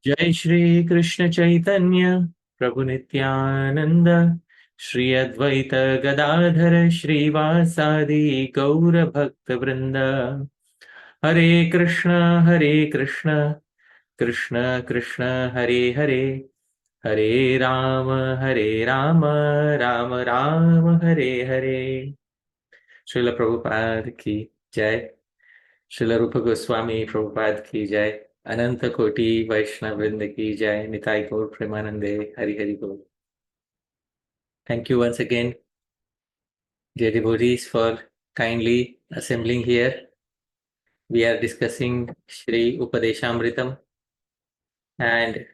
Jai Shri Krishna Chaitanya Prabhu Nityananda Shri Advaita Gadadhara Shri Vasadi Gaura Bhakta Vrinda Hare Krishna Krishna Krishna Hare Hare Hare Rama Rama Rama Hare Hare. Srila Prabhupada ki Jai. Srila Rupa Goswami Prabhupada ki Jai. Ananta Koti Vaishnava Vrinda ki Jai. Nitai Gaur Premanande Hari Hari Bol. Thank you once again, dear devotees, for kindly assembling here. We are discussing Śrī-Upadeśāmṛtam, and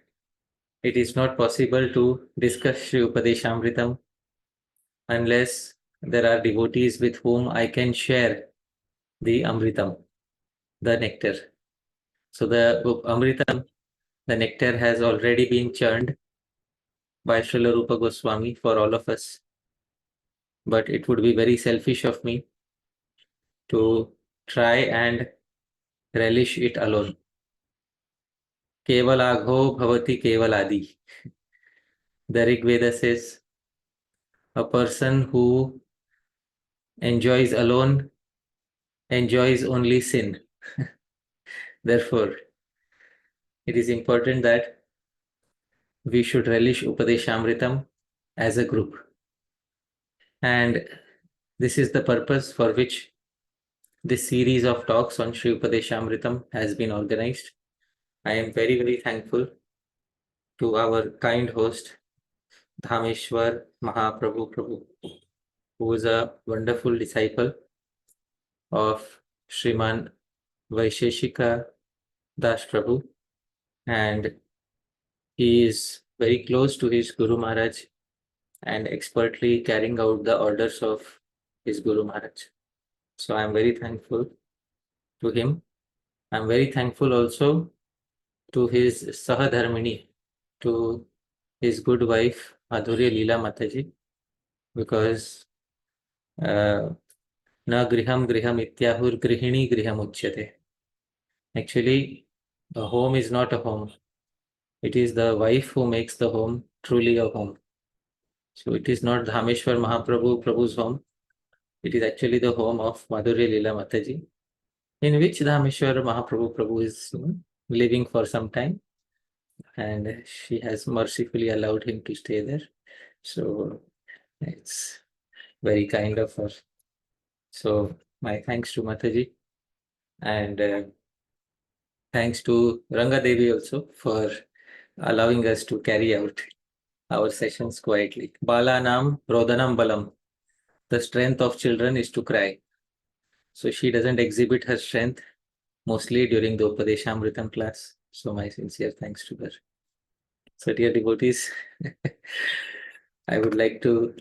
it is not possible to discuss Śrī-Upadeśāmṛtam unless there are devotees with whom I can share the Amritam, the nectar. So the Amritam, the nectar, has already been churned by Srila Rupa Goswami for all of us. But it would be very selfish of me to try and relish it alone. Keval agho bhavati keval adi. The Rig Veda says, a person who enjoys alone enjoys only sin. Therefore, it is important that we should relish Upadeshamritam as a group. And this is the purpose for which this series of talks on Śrī-Upadeshamritam has been organized. I am very, very thankful to our kind host, Dhameshwar Mahaprabhu Prabhu, who is a wonderful disciple of Shriman Vaisheshika Das Prabhu, and he is very close to his Guru Maharaj and expertly carrying out the orders of his Guru Maharaj. So I am very thankful to him. I am very thankful also to his Sahadharmini, to his good wife Adi Lila Mataji, because na griham griham ityahur grihini griham uchyate. Actually, a home is not a home. It is the wife who makes the home truly a home. So it is not Dhameshwar Mahaprabhu Prabhu's home. It is actually the home of Madhurya Lila Mataji, in which Dhameshwar Mahaprabhu Prabhu is living for some time, and she has mercifully allowed him to stay there. So it's very kind of her. So my thanks to Mataji, and thanks to Ranga Devi also for allowing us to carry out our sessions quietly. Balanam Rodanam Balam. The strength of children is to cry. So she doesn't exhibit her strength mostly during the Upadeshamritam class. So my sincere thanks to her. So dear devotees, I would like to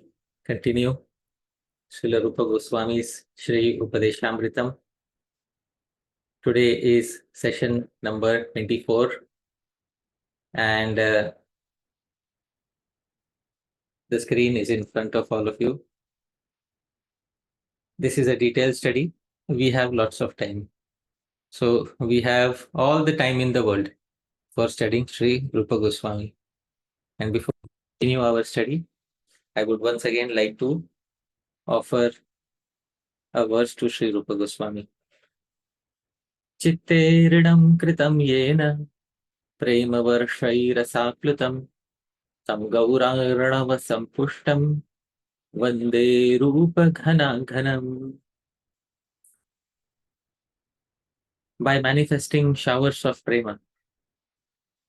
continue Srila Rupa Goswami's Śrī-Upadeśāmṛtam. Today is session number 24, and the screen is in front of all of you. This is a detailed study. We have lots of time. So we have all the time in the world for studying Sri Rupa Goswami. And before we continue our study, I would once again like to offer a verse to Sri Rupa Goswami. Chitte ridam kritam yena prema varshairasaplitam tam gaurarava sampushtam vande rupa ghanam. By manifesting showers of prema,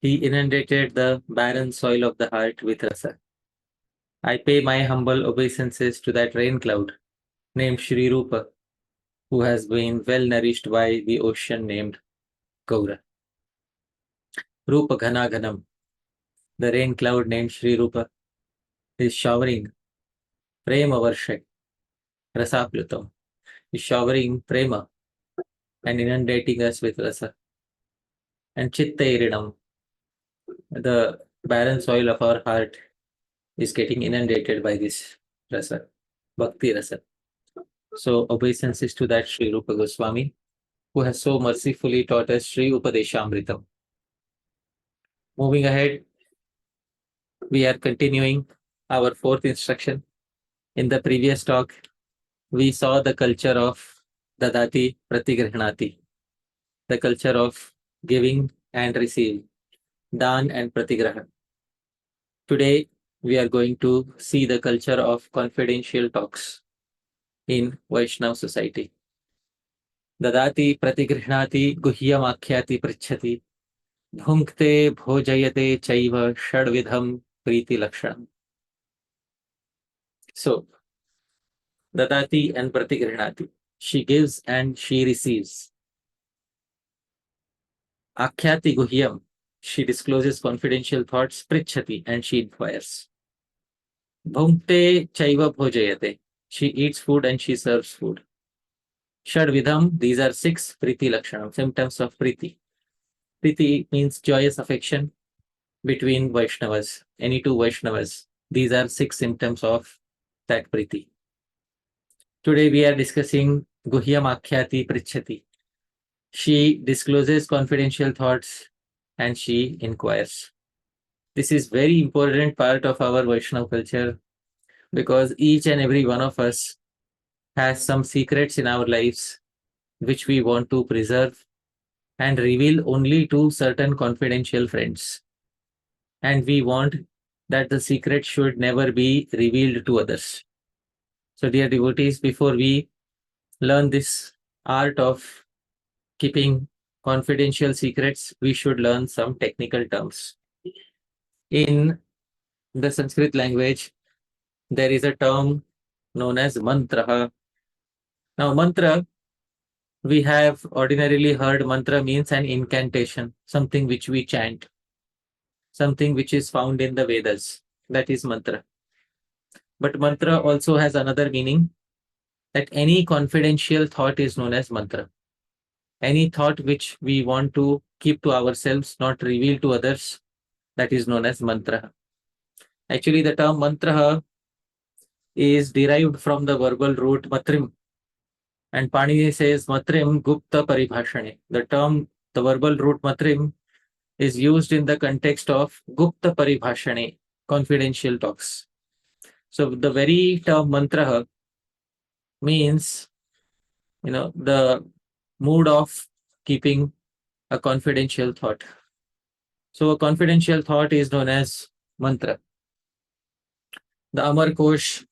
he inundated the barren soil of the heart with rasa. I pay my humble obeisances to that rain cloud named Shri Rupa, who has been well nourished by the ocean named Gaura. Rupa Ghanam, the rain cloud named Shri Rupa, is showering prema varshay, rasaplutam, is showering prema and inundating us with rasa. And chitta iridam, the barren soil of our heart, is getting inundated by this rasa, bhakti rasa. So obeisances to that Sri Rupa Goswami, who has so mercifully taught us Śrī-Upadeśāmṛtam. moving ahead, we are continuing our fourth instruction. In the previous talk, we saw the culture of dadati pratigrihnati, the culture of giving and receiving, dan and pratigrahan. Today, we are going to see the culture of confidential talks in Vaishnava society. Dadati pratigrihnati guhyam akhyati prcchati bhunkte bhojayate chaiva shadvidham priti lakshanam. So, dadati and pratigrihnati. She gives and she receives. Akhyati guhyam. She discloses confidential thoughts. Pricchati, and she inquires. Bhunkte chaiva bhojayate. She eats food and she serves food. Shadvidham. These are 6 priti lakshanam, symptoms of priti. Priti means joyous affection between Vaishnavas, any two Vaishnavas. These are 6 symptoms of that priti. Today we are discussing guhyam akhyati pricchati. She discloses confidential thoughts and she inquires. This is very important part of our Vaishnava culture because each and every one of us has some secrets in our lives which we want to preserve and reveal only to certain confidential friends. And we want that the secret should never be revealed to others. So dear devotees, before we learn this art of keeping confidential secrets, we should learn some technical terms. In the Sanskrit language, there is a term known as mantrah. Now, mantra, we have ordinarily heard mantra means an incantation, something which we chant, something which is found in the Vedas. That is mantra. But mantra also has another meaning, that any confidential thought is known as mantra. Any thought which we want to keep to ourselves, not reveal to others, that is known as mantra. Actually, the term mantra is derived from the verbal root matrim. And Panini says matrim gupta paribhashane. The verbal root matrim is used in the context of gupta paribhashane, confidential talks. So the very term mantra means, the mood of keeping a confidential thought. So a confidential thought is known as mantra. The Amar Kosh,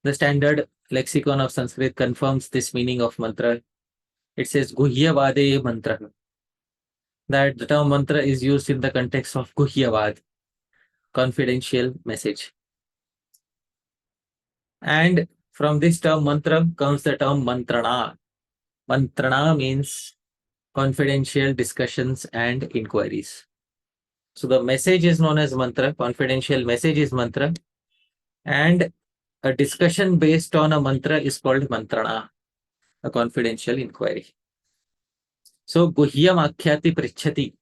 the standard lexicon of Sanskrit, confirms this meaning of mantra. It says guhyavade mantra. That the term mantra is used in the context of guhyavad, confidential message. And from this term mantra comes the term mantrana. Mantrana means confidential discussions and inquiries. So the message is known as mantra, confidential message is mantra, and a discussion based on a mantra is called mantrana, a confidential inquiry. So guhyam akhyati pricchati,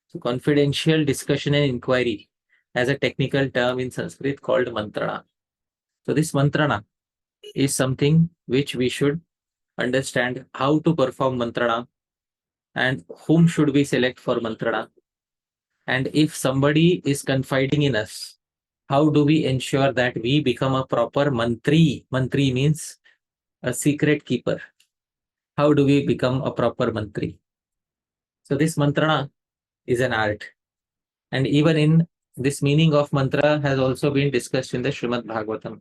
so confidential discussion and inquiry, as a technical term in Sanskrit called mantrana. So this mantrana is something which we should understand how to perform mantrana and whom should we select for mantrana. And if somebody is confiding in us, how do we ensure that we become a proper mantri? Mantri means a secret keeper. How do we become a proper mantri? So this mantrana is an art. And even in this meaning of mantra has also been discussed in the Srimad Bhagavatam.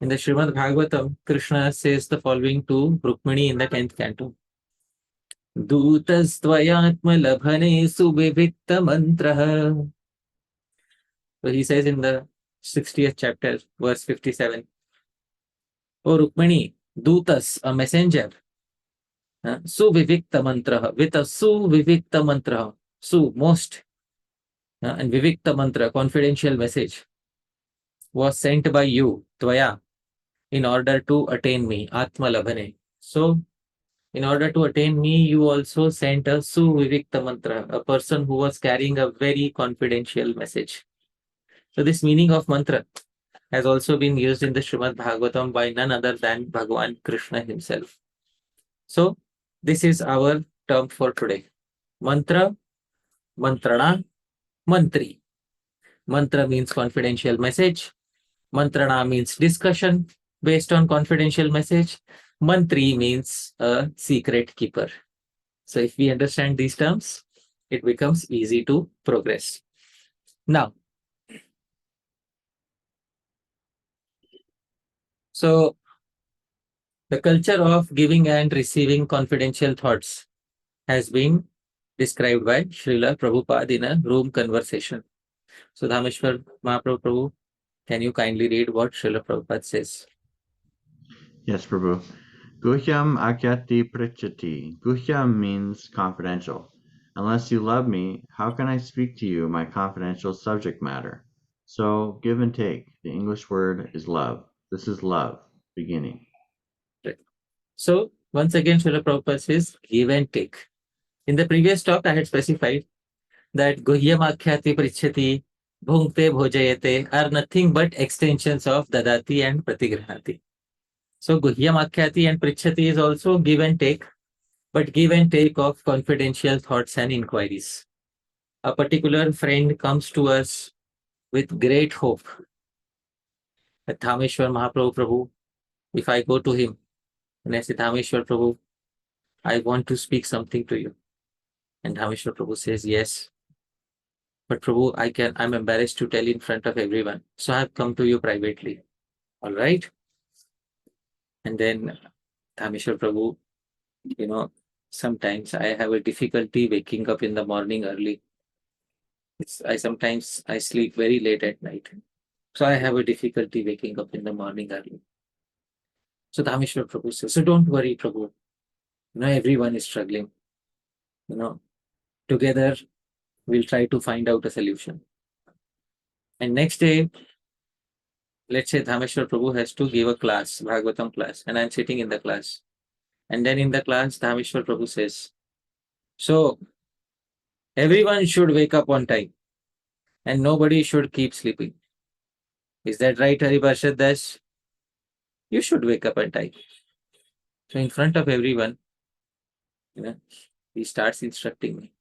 In the Srimad Bhagavatam, Krishna says the following to Rukmini in the 10th canto. Dutastvayatma labhane suvivikta mantraha. So he says in the 60th chapter, verse 57. O Rukmini, Dutas, a messenger, suvivikta mantraha, with a suvivikta mantraha, su, most, and vivikta mantra, confidential message, was sent by you, tvaya, in order to attain me, atma labhane. So, in order to attain me, you also sent a suvivikta mantra, a person who was carrying a very confidential message. So this meaning of mantra has also been used in the Srimad Bhagavatam by none other than Bhagavan Krishna himself. So this is our term for today. Mantra, mantrana, Mantri. Mantra means confidential message. Mantrana means discussion based on confidential message. Mantri means a secret keeper. So if we understand these terms, it becomes easy to progress. Now, so the culture of giving and receiving confidential thoughts has been described by Srila Prabhupada in a room conversation. So Dhameshwar Mahaprabhu, can you kindly read what Srila Prabhupada says? Yes, Prabhu. Guhyam, akhyati, prcchati. Guhyam means confidential. Unless you love me, how can I speak to you my confidential subject matter? So, give and take. The English word is love. This is love, beginning. Right. So once again, Srila Prabhupada says give and take. In the previous talk, I had specified that guhyam, akhyati, prcchati, bhungte, bhojayate are nothing but extensions of dadati and pratigrahati. So guhyam, akhyati and prcchati is also give and take, but give and take of confidential thoughts and inquiries. A particular friend comes to us with great hope. Dhameshwar Mahaprabhu Prabhu, if I go to him and I say, Dhameshwar Prabhu, I want to speak something to you. And Dhameshwar Prabhu says, yes. But Prabhu, I'm embarrassed to tell in front of everyone. So I have come to you privately. All right. And then Dhameshwar Prabhu, sometimes I have a difficulty waking up in the morning early. Sometimes I sleep very late at night. So I have a difficulty waking up in the morning early. So Dhameshwar Prabhu says, so don't worry, Prabhu. Everyone is struggling. Together we'll try to find out a solution. And next day, let's say Dhameshwar Prabhu has to give a class, Bhagavatam class, and I'm sitting in the class. And then in the class, Dhameshwar Prabhu says, so everyone should wake up on time and nobody should keep sleeping. Is that right, Hari Parshad Das? You should wake up on time. So in front of everyone, he starts instructing me.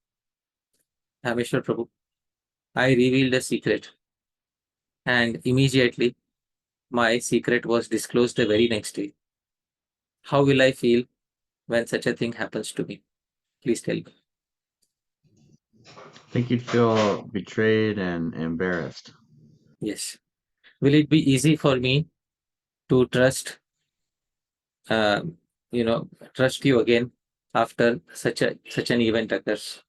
Dhameshwar Prabhu, I revealed a secret. And immediately, my secret was disclosed the very next day. How will I feel when such a thing happens to me? Please tell me. I think you'd feel betrayed and embarrassed. Yes. Will it be easy for me to trust trust you again after such an event occurs?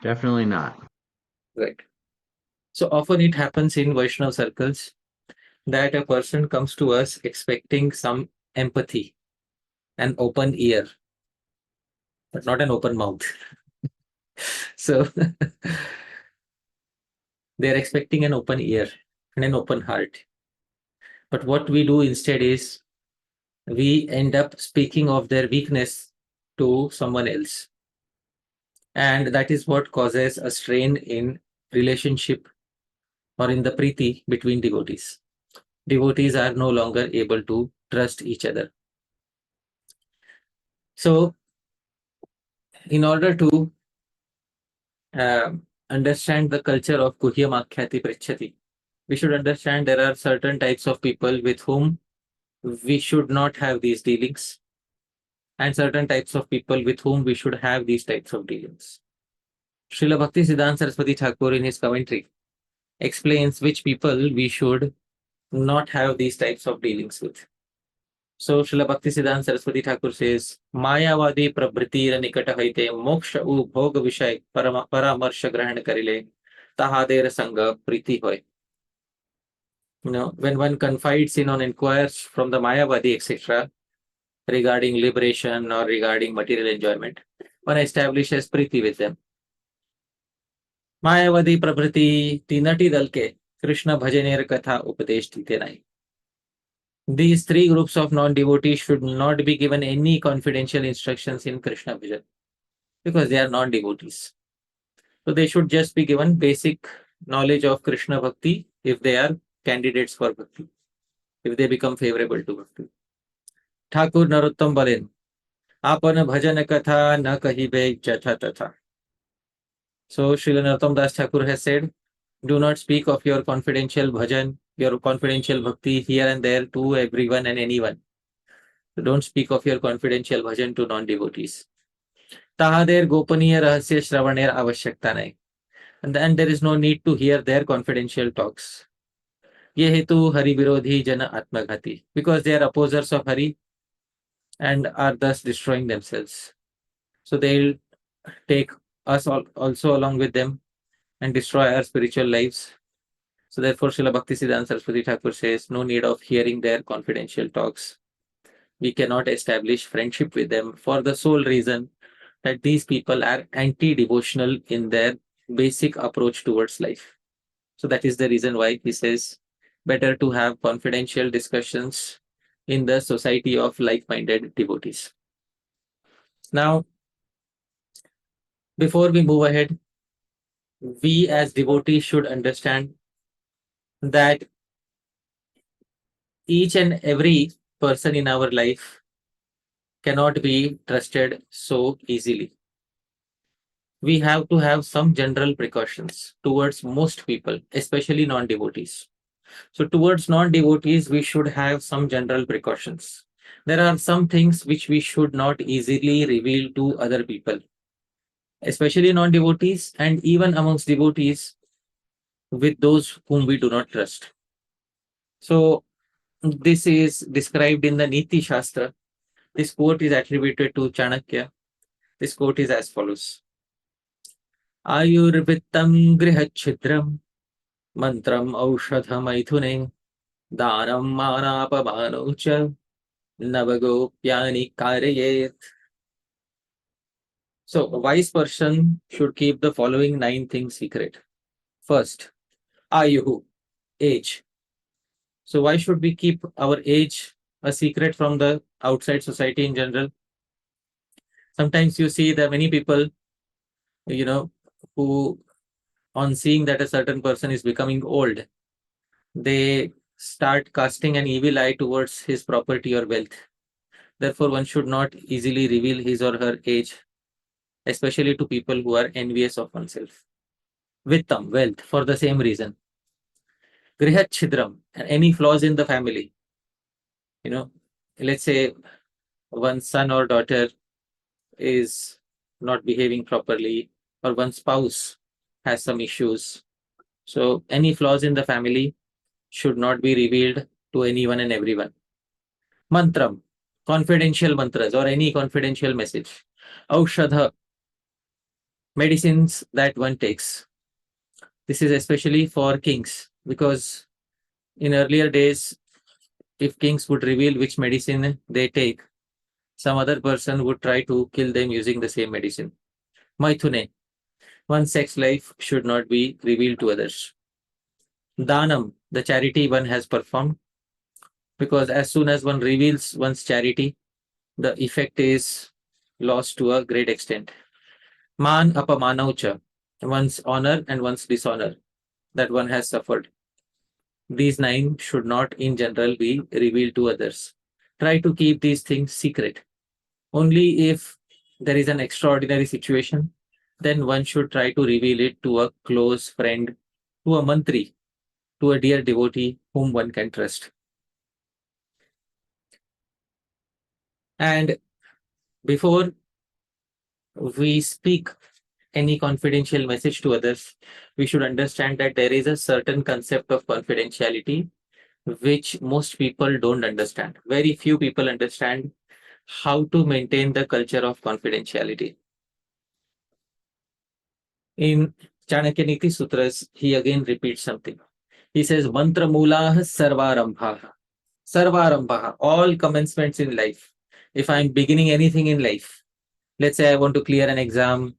Definitely not. Right. So often it happens in Vaishnava circles that a person comes to us expecting some empathy, an open ear, but not an open mouth. So they're expecting an open ear and an open heart. But what we do instead is we end up speaking of their weakness to someone else. And that is what causes a strain in relationship or in the priti between devotees. Devotees are no longer able to trust each other. So, in order to understand the culture of guhyam, akhyati, prcchati, we should understand there are certain types of people with whom we should not have these dealings, and certain types of people with whom we should have these types of dealings. Srila Bhaktisiddhanta Saraswati Thakura in his commentary explains which people we should not have these types of dealings with. So Srila Bhaktisiddhanta Saraswati Thakur says, Mayavadi prabhritira nikata haite moksha u bhog vishay paramarsha grahan karile tahadera sangha priti hoy. When one confides in or inquires from the Mayavadi, etc., regarding liberation or regarding material enjoyment, one establishes priti with them. Mayavadi prabhriti tinati dalke Krishna bhajaner katha upadesh titenai. These three groups of non-devotees should not be given any confidential instructions in Krishna bhajan because they are non-devotees. So they should just be given basic knowledge of Krishna bhakti if they are candidates for bhakti, if they become favorable to bhakti. Thakur Narottam Balen, Apan bhajan katha na kahibe jatha tatha. So Srila Narottam Das Thakur has said, do not speak of your confidential bhajan, your confidential bhakti here and there to everyone and anyone. So don't speak of your confidential bhajan to non-devotees. Tahader gopaniya rahasya shravanir avashyakta nahi. And then there is no need to hear their confidential talks. Ye hetu hari virodhi jana atmaghati. Because they are opposers of Hari and are thus destroying themselves. So they'll take us also along with them and destroy our spiritual lives. So therefore, Srila Bhaktisiddhanta Saraswati Thakur says, no need of hearing their confidential talks. We cannot establish friendship with them for the sole reason that these people are anti-devotional in their basic approach towards life. So that is the reason why he says, better to have confidential discussions in the society of like-minded devotees. Now, before we move ahead, we as devotees should understand that each and every person in our life cannot be trusted so easily. We have to have some general precautions towards most people, especially non-devotees. So towards non-devotees, we should have some general precautions. There are some things which we should not easily reveal to other people, especially non-devotees and even amongst devotees with those whom we do not trust. So this is described in the Niti Shastra. This quote is attributed to Chanakya. This quote is as follows. Ayurvittam grihachhidram mantram aushadhamaithune danam manapamanocha navagopyani karayet. So a wise person should keep the following 9 things secret. First, ayuhu, age. So why should we keep our age a secret from the outside society in general? Sometimes you see that many people, who on seeing that a certain person is becoming old, they start casting an evil eye towards his property or wealth. Therefore, one should not easily reveal his or her age, especially to people who are envious of oneself. Vittam, wealth, for the same reason. Grihat chidram, any flaws in the family. Let's say one son or daughter is not behaving properly, or one spouse has some issues. So any flaws in the family should not be revealed to anyone and everyone. Mantram, confidential mantras or any confidential message. Aushadha, medicines that one takes. This is especially for kings, because in earlier days, if kings would reveal which medicine they take, some other person would try to kill them using the same medicine. Maithune, one's sex life should not be revealed to others. Danam, the charity one has performed, because as soon as one reveals one's charity, the effect is lost to a great extent. Man apamanaucha, one's honor and one's dishonor that one has suffered. These 9 should not in general be revealed to others. Try to keep these things secret. Only if there is an extraordinary situation, then one should try to reveal it to a close friend, to a mantri, to a dear devotee whom one can trust. And before we speak any confidential message to others, we should understand that there is a certain concept of confidentiality which most people don't understand. Very few people understand how to maintain the culture of confidentiality. In Chanakya Niti Sutras, he again repeats something. He says, Mantra Mulah Sarvarambha. Sarvarambha, all commencements in life. If I'm beginning anything in life, let's say I want to clear an exam,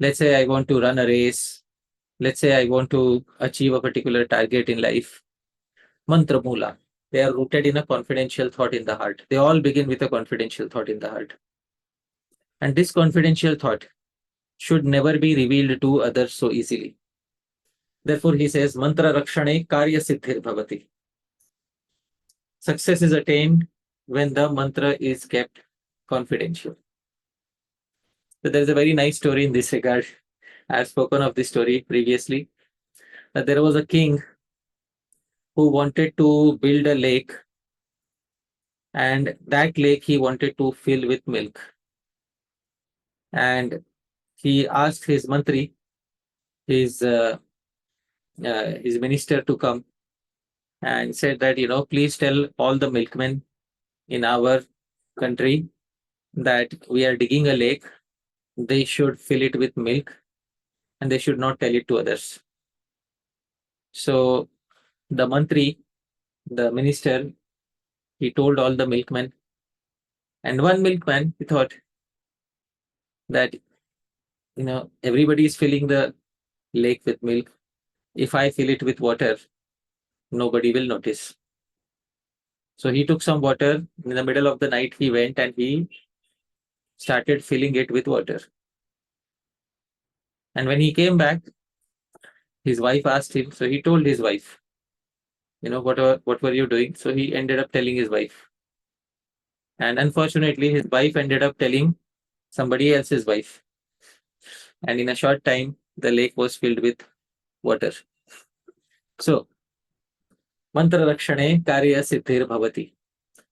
let's say I want to run a race, let's say I want to achieve a particular target in life. Mantra Mula, they are rooted in a confidential thought in the heart. They all begin with a confidential thought in the heart. And this confidential thought should never be revealed to others so easily. Therefore, he says, Mantra Rakshane Karya Siddhir Bhavati. Success is attained when the mantra is kept confidential. So there is a very nice story in this regard. I have spoken of this story previously, that there was a king who wanted to build a lake, and that lake he wanted to fill with milk. And he asked his mantri, his minister, to come and said that, please tell all the milkmen in our country that we are digging a lake. They should fill it with milk and they should not tell it to others. So the mantri, the minister, he told all the milkmen, and one milkman, he thought that, everybody is filling the lake with milk. If I fill it with water, nobody will notice. So he took some water. In the middle of the night, he went and he started filling it with water. And when he came back, his wife asked him. So he told his wife, what were you doing? So he ended up telling his wife. And unfortunately, his wife ended up telling somebody else's wife. And in a short time, the lake was filled with water. So, mantra rakshane karya siddhir bhavati.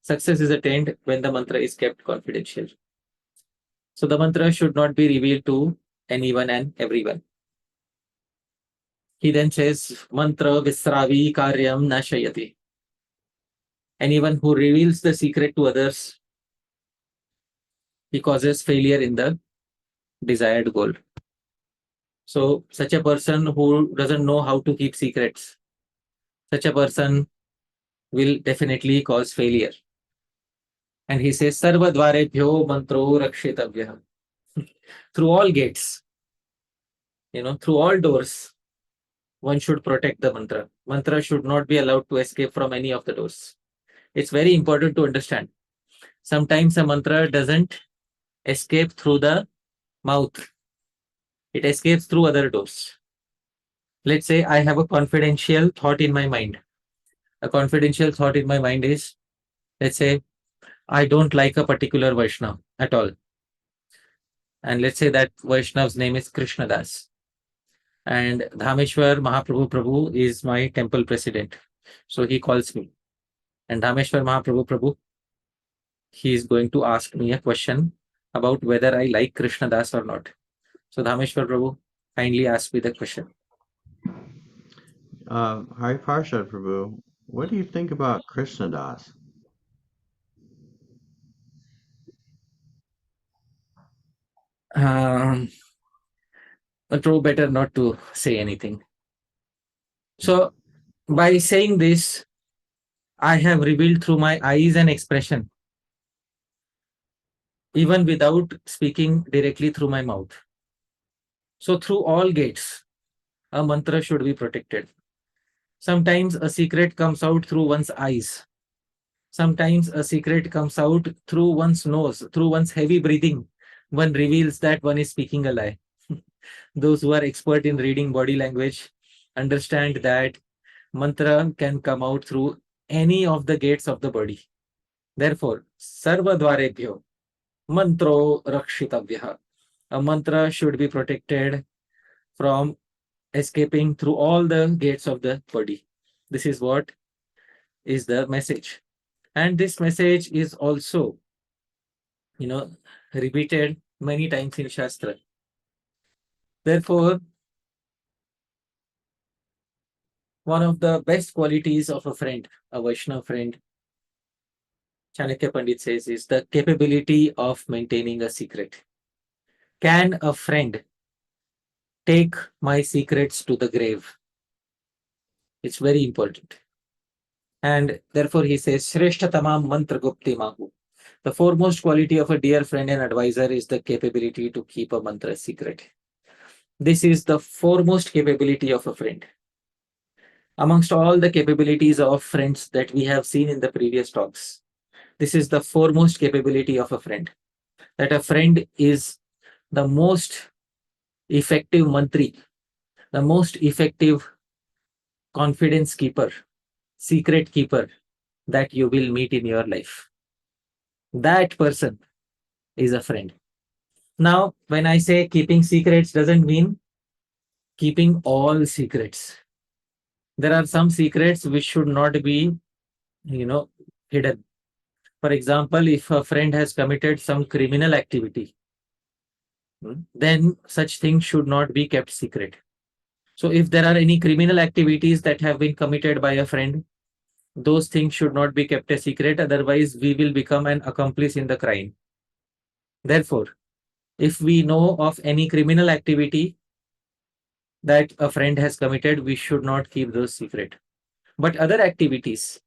Success is attained when the mantra is kept confidential. So the mantra should not be revealed to anyone and everyone. He then says, mantra visravi karyam nashayati. Anyone who reveals the secret to others, he causes failure in the desired goal. So such a person who doesn't know how to keep secrets, such a person will definitely cause failure. And he says, sarva dvarebhyo mantro rakshitavyah. Through all gates, through all doors, one should protect the mantra. Mantra should not be allowed to escape from any of the doors. It's very important to understand. Sometimes a mantra doesn't escape through the mouth. It escapes through other doors. Let's say I have a confidential thought in my mind. A confidential thought in my mind is, let's say, I don't like a particular Vaishnava at all. And let's say that Vaishnav's name is Krishnadasa. And Dhameshwar Mahaprabhu Prabhu is my temple president. So he calls me. And Dhameshwar Mahaprabhu Prabhu, he is going to ask me a question about whether I like Krishnadas or not. So Dhameshwar Prabhu, kindly ask me the question. Hi Pārṣada Prabhu, what do you think about Krishnadas? But Prabhu, better not to say anything. So by saying this, I have revealed through my eyes and expression, even without speaking directly through my mouth. So through all gates, a mantra should be protected. Sometimes a secret comes out through one's eyes. Sometimes a secret comes out through one's nose, through one's heavy breathing. One reveals that one is speaking a lie. Those who are expert in reading body language understand that mantra can come out through any of the gates of the body. Therefore, sarva dvarebhyo mantro rakshitavyah. A mantra should be protected from escaping through all the gates of the body. This is what is the message. And this message is also, repeated many times in Shastra. Therefore, one of the best qualities of a friend, a Vaishnava friend, Chanakya Pandit says, is the capability of maintaining a secret. Can a friend take my secrets to the grave? It's very important. And therefore he says, Shreshtatamam mantra gupti mahu. The foremost quality of a dear friend and advisor is the capability to keep a mantra secret. This is the foremost capability of a friend. Amongst all the capabilities of friends that we have seen in the previous talks, this is the foremost capability of a friend. That a friend is the most effective mantri, the most effective confidence keeper, secret keeper that you will meet in your life. That person is a friend. Now, when I say keeping secrets doesn't mean keeping all secrets. There are some secrets which should not be, hidden. For example, if a friend has committed some criminal activity, then such things should not be kept secret. So if there are any criminal activities that have been committed by a friend, those things should not be kept a secret. Otherwise, we will become an accomplice in the crime. Therefore, if we know of any criminal activity that a friend has committed, we should not keep those secret. But other activities,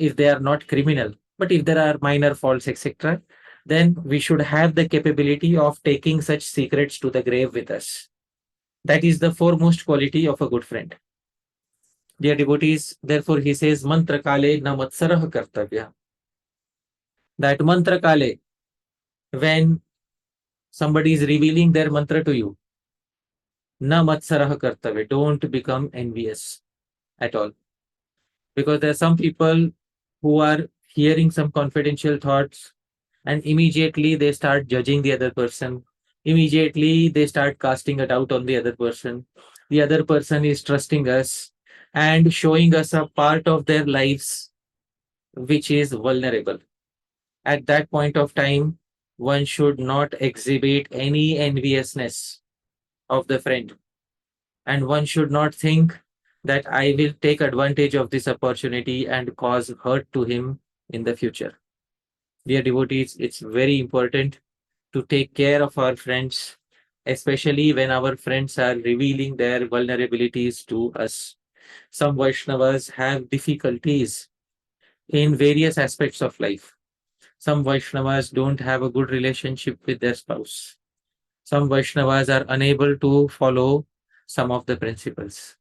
if they are not criminal, but if there are minor faults, etc., then we should have the capability of taking such secrets to the grave with us. That is the foremost quality of a good friend. Dear devotees, therefore he says, mantra kale na matsarah kartavya. That mantra kale, when somebody is revealing their mantra to you, na matsarah kartavya, don't become envious at all. Because there are some people who are hearing some confidential thoughts and immediately they start judging the other person. Immediately they start casting a doubt on the other person. The other person is trusting us and showing us a part of their lives which is vulnerable. At that point of time, one should not exhibit any enviousness of the friend. And one should not think that I will take advantage of this opportunity and cause hurt to him in the future. Dear devotees, it's very important to take care of our friends, especially when our friends are revealing their vulnerabilities to us. Some Vaishnavas have difficulties in various aspects of life. Some Vaishnavas don't have a good relationship with their spouse. Some Vaishnavas are unable to follow some of the principles.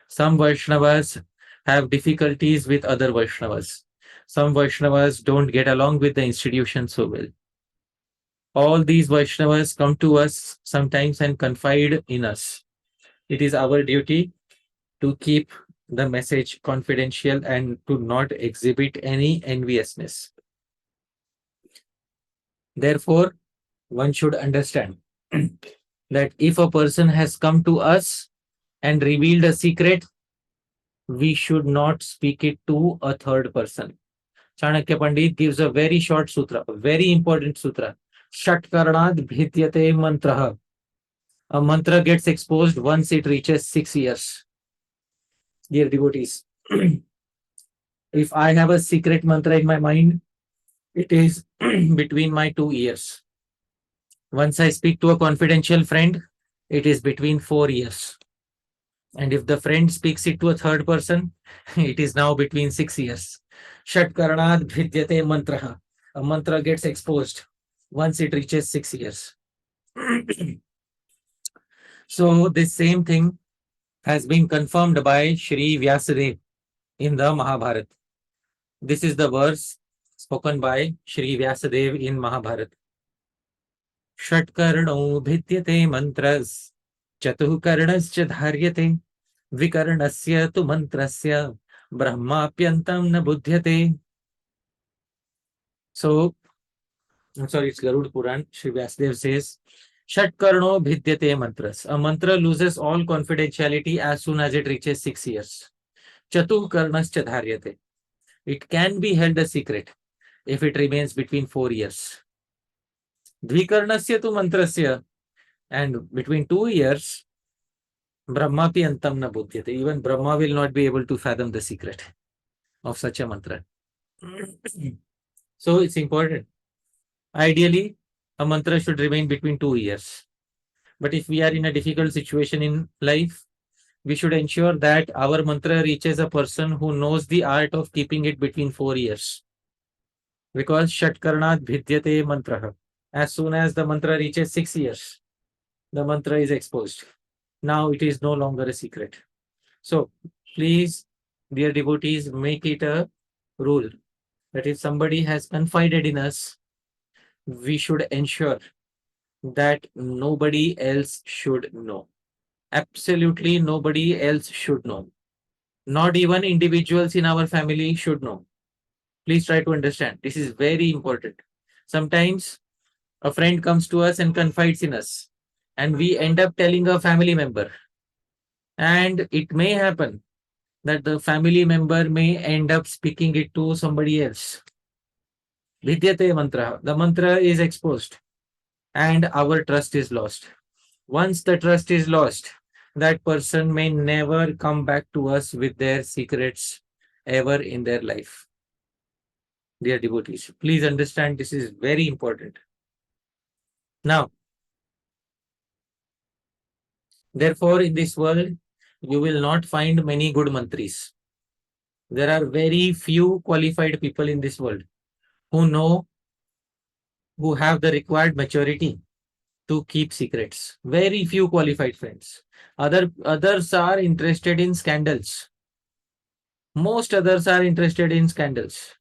Some Vaishnavas have difficulties with other Vaishnavas. Some Vaishnavas don't get along with the institution so well. All these Vaishnavas come to us sometimes and confide in us. It is our duty to keep the message confidential and to not exhibit any enviousness. Therefore, one should understand that if a person has come to us and revealed a secret, we should not speak it to a third person. Chanakya Pandit gives a very short sutra, a very important sutra. Shat karanad bhityate mantrah. A mantra gets exposed once it reaches 6 years. Dear devotees, if I have a secret mantra in my mind, it is between my 2 ears. Once I speak to a confidential friend, it is between 4 years. And if the friend speaks it to a third person, it is now between 6 years. Shat karanad bhidyate mantraha. A mantra gets exposed once it reaches 6 years. So this same thing has been confirmed by Shri Vyasadeva in the Mahabharata. This is the verse spoken by Shri Vyasadeva in Mahabharata. Shat karno bhidyate mantras chatuh karnascha dharyate vikarnasya tu mantrasya brahmapyantam na buddhyate. So, I'm sorry, it's Garuda Puran. Shri Vyasadeva says, Shat karno bhidyate mantras. A mantra loses all confidentiality as soon as it reaches 6 years. Chatuh karnascha dharyate. It can be held a secret if it remains between 4 years. Dvikarnasya tu mantrasya. And between 2 years, Brahmapi antam na buddhyate. Even Brahma will not be able to fathom the secret of such a mantra. So it's important. Ideally, a mantra should remain between 2 years. But if we are in a difficult situation in life, we should ensure that our mantra reaches a person who knows the art of keeping it between 4 years. Because Shatkarnat Bhidyate mantra. As soon as the mantra reaches 6 years, the mantra is exposed. Now it is no longer a secret. So please, dear devotees, make it a rule that if somebody has confided in us, we should ensure that nobody else should know. Absolutely nobody else should know. Not even individuals in our family should know. Please try to understand. This is very important. Sometimes a friend comes to us and confides in us, and we end up telling a family member. And it may happen that the family member may end up speaking it to somebody else. Vidyate mantra. The mantra is exposed and our trust is lost. Once the trust is lost, that person may never come back to us with their secrets ever in their life. Dear devotees, please understand this is very important. Now, therefore, in this world, you will not find many good mantris. There are very few qualified people in this world who know, who have the required maturity to keep secrets. Very few qualified friends. Others are interested in scandals. Most others are interested in scandals,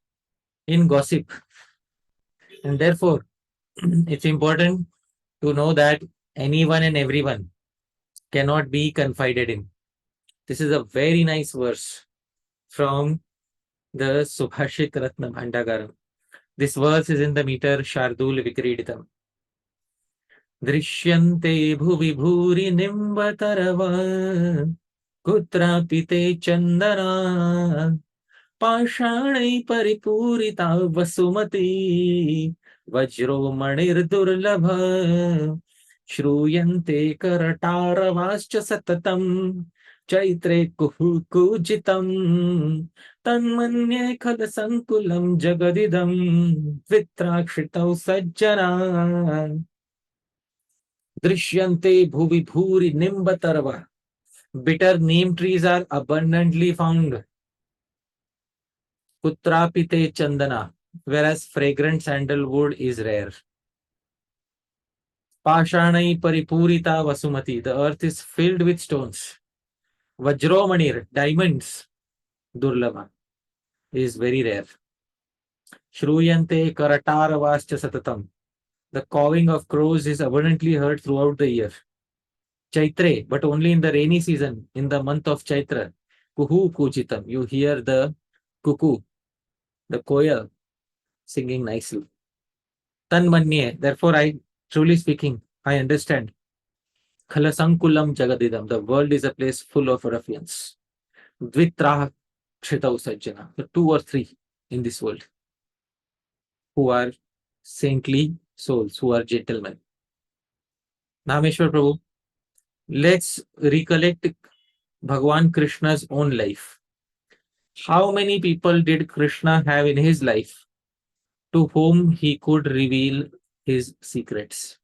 in gossip. And therefore, it's important to know that anyone and everyone cannot be confided in. This is a very nice verse from the Subhashit Ratna Bhandagaram. This verse is in the meter Shardul Vikriditam. Drishyante bhuvi bhuri nimbatarava kutrapi te chandana पाषाणै परिपूरिता Vasumati वज्रो मणिर्दुर्लभ श्रूयन्ते करटारवाश्च सततं चैत्रे कुहूकुजितं तन्मन्ये खलसङ्कुलं जगदिदं वित्राक्षितौ सज्जना दृश्यन्ते भुवि भूरि निम्बतरवा. Bitter neem trees are abundantly found. Kutrapite chandana, whereas fragrant sandalwood is rare. Pashanai paripurita vasumati, the earth is filled with stones. Vajromanir, diamonds, durlava, is very rare. Shruyante karataravascha satatam, the cawing of crows is abundantly heard throughout the year. Chaitre, but only in the rainy season, in the month of Chaitra. Kuhu kujitam, you hear the cuckoo, the koyal, singing nicely. Tanmanye, therefore truly speaking, I understand. Khalasankulam jagadidam, the world is a place full of ruffians. Dvitrah kshitau sajjana, the 2 or 3 in this world who are saintly souls, who are gentlemen. Nameshwar Prabhu, let's recollect Bhagwan Krishna's own life. How many people did Krishna have in his life to whom he could reveal his secrets?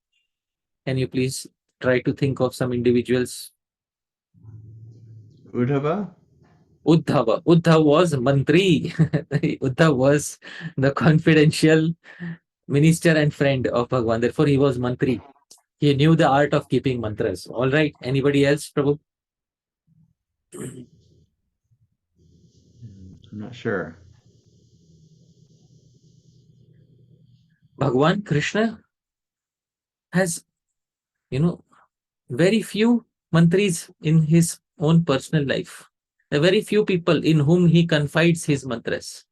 Can you please try to think of some individuals? Uddhava? Uddhava. Uddhava was mantri. Uddhava was the confidential minister and friend of Bhagwan. Therefore, he was mantri. He knew the art of keeping mantras. All right. Anybody else, Prabhu? I'm not sure. Bhagwan Krishna has, very few mantris in his own personal life. There are very few people in whom he confides his mantras.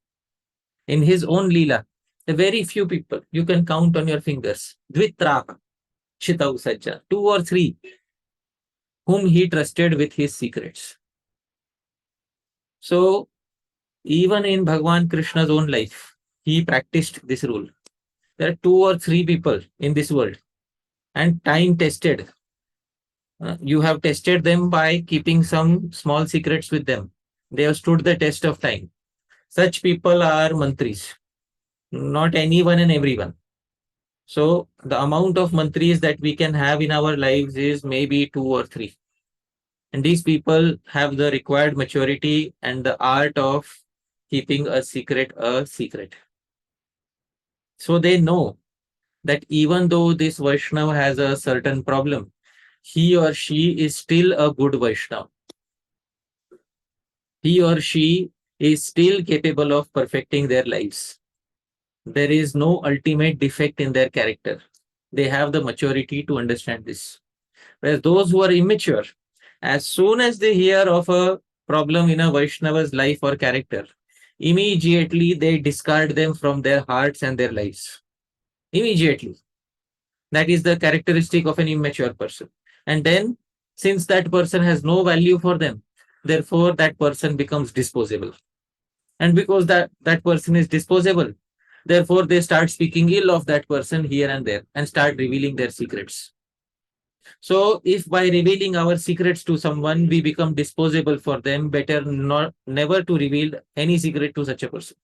In his own Leela, there are very few people. You can count on your fingers. Dvitraka, Chitau Sajja, 2 or 3 whom he trusted with his secrets. So, even in Bhagwan Krishna's own life, he practiced this rule. There are 2 or 3 people in this world, and time tested. You have tested them by keeping some small secrets with them. They have stood the test of time. Such people are mantris, not anyone and everyone. So the amount of mantris that we can have in our lives is maybe 2 or 3. And these people have the required maturity and the art of keeping a secret a secret. So they know that even though this Vaishnava has a certain problem, he or she is still a good Vaishnava. He or she is still capable of perfecting their lives. There is no ultimate defect in their character. They have the maturity to understand this. Whereas those who are immature, as soon as they hear of a problem in a Vaishnava's life or character, immediately they discard them from their hearts and their lives. Immediately. That is the characteristic of an immature person. And then Since that person has no value for them, therefore that person becomes disposable. And because that person is disposable, therefore they start speaking ill of that person here and there and start revealing their secrets. So if by revealing our secrets to someone, we become disposable for them, better not never to reveal any secret to such a person.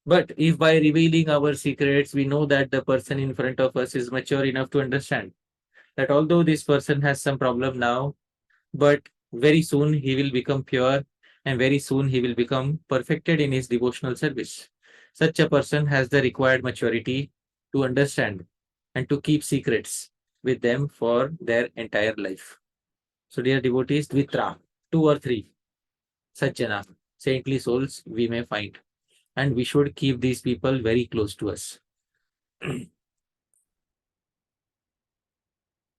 But if by revealing our secrets, we know that the person in front of us is mature enough to understand that although this person has some problem now, but very soon he will become pure and very soon he will become perfected in his devotional service. Such a person has the required maturity to understand and to keep secrets with them for their entire life. So, dear devotees, Dvitra, 2 or 3 Sajjana, saintly souls we may find, and we should keep these people very close to us.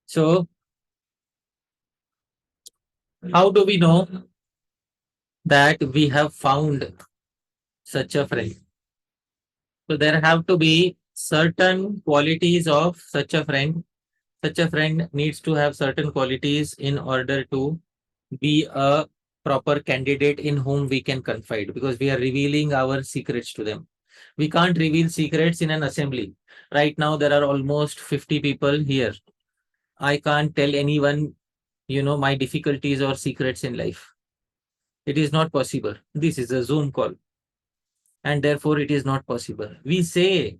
So, how do we know that we have found such a friend? So there have to be certain qualities of such a friend. Such a friend needs to have certain qualities in order to be a proper candidate in whom we can confide, because we are revealing our secrets to them. We can't reveal secrets in an assembly. Right now, there are almost 50 people here. I can't tell anyone, my difficulties or secrets in life. It is not possible. This is a Zoom call, and therefore it is not possible. We say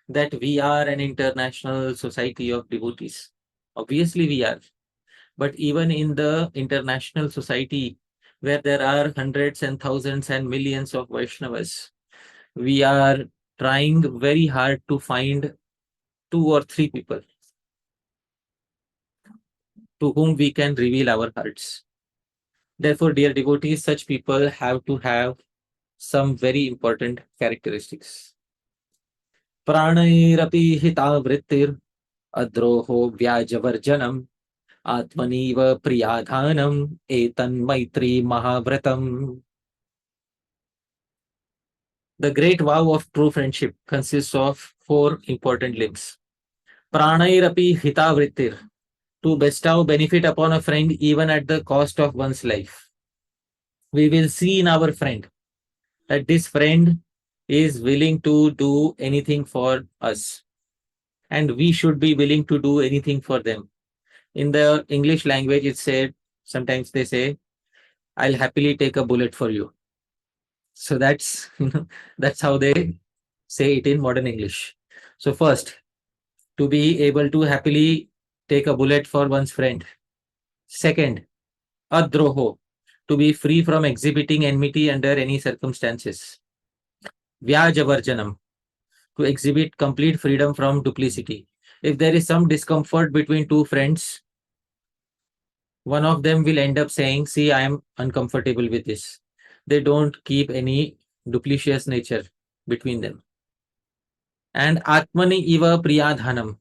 that we are an international society of devotees. Obviously, we are. But even in the international society, where there are hundreds and thousands and millions of Vaishnavas, we are trying very hard to find 2 or 3 people to whom we can reveal our hearts. Therefore, dear devotees, such people have to have some very important characteristics. Pranairapi hitavrittir adroho vyajavarjanam atmaniv priyadhanam etan maitri mahavratam. The great vow of true friendship consists of 4 important limbs. Pranairapi hitavrittir, to bestow benefit upon a friend even at the cost of one's life. We will see in our friend that this friend is willing to do anything for us, and we should be willing to do anything for them. In the English language, it's said, sometimes they say, I'll happily take a bullet for you. So that's, that's how they say it in modern English. So first, to be able to happily take a bullet for one's friend. Second, adroho, to be free from exhibiting enmity under any circumstances. Vyajavarjanam, to exhibit complete freedom from duplicity. If there is some discomfort between 2 friends, one of them will end up saying, see, I am uncomfortable with this. They don't keep any duplicitous nature between them. And Atmani Iva Priyadhanam,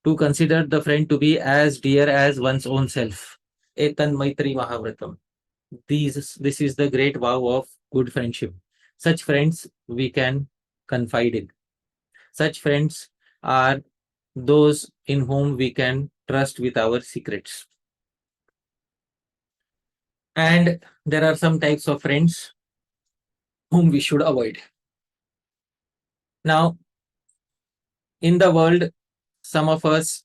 to consider the friend to be as dear as one's own self. Etan Maitri Mahavratam. This is the great vow of good friendship. Such friends we can confide in. Such friends are those in whom we can trust with our secrets. And there are some types of friends whom we should avoid. Now, in the world, some of us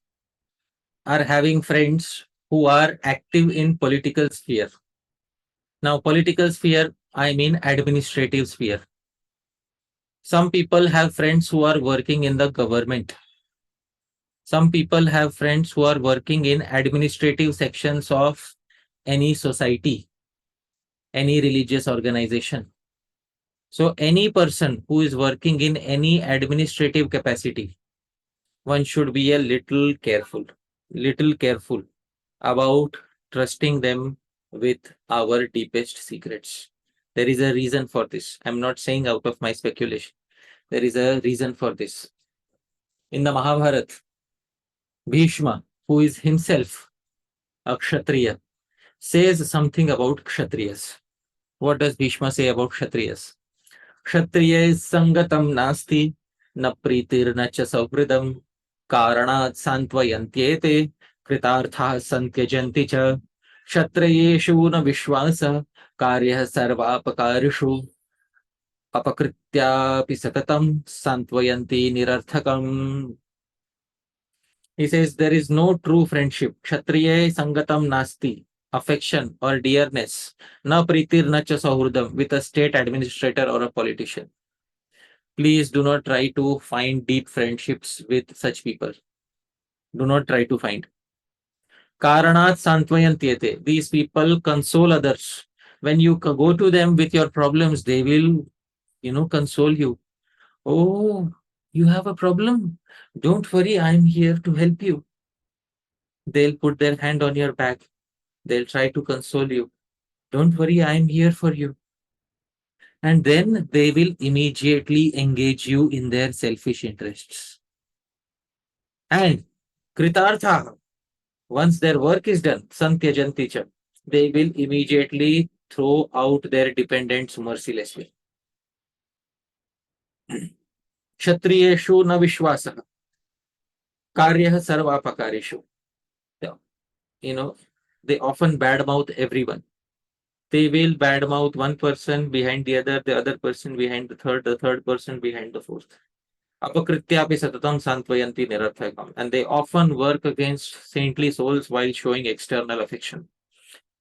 are having friends who are active in political sphere. Now, political sphere, I mean administrative sphere. Some people have friends who are working in the government. Some people have friends who are working in administrative sections of any society, any religious organization. So any person who is working in any administrative capacity, one should be a little careful about trusting them with our deepest secrets. There is a reason for this. I'm not saying out of my speculation. There is a reason for this. In the Mahabharata, Bhishma, who is himself a Kshatriya, says something about Kshatriyas. What does Bhishma say about Kshatriyas? Kshatriya sangatam nasti na pritir na cha sauvridam karanat santvayantyete Kritartha santyajanti cha kshatriyeshu na vishwasa karyah sarvapakarishu apakrityapi satatam santvayanti nirarthakam. He says there is no true friendship. Kshatriye sangatam nasti. Affection or dearness. Na pritir na cha sahurdam with a state administrator or a politician. Please do not try to find deep friendships with such people. Do not try to find. Karanat santvayantyete. These people console others. When you go to them with your problems, they will, console you. Oh, you have a problem? Don't worry, I'm here to help you. They'll put their hand on your back. They'll try to console you. Don't worry, I'm here for you. And then they will immediately engage you in their selfish interests. And kritartha, once their work is done, santyajanticha, they will immediately throw out their dependents mercilessly. Kshatriyeshu na vishwasa. Karyah sarvapakarishu. They often badmouth everyone. They will badmouth one person behind the other person behind the third person behind the fourth. Apakrityapi satatam santvayanti nirarthakam. And they often work against saintly souls while showing external affection.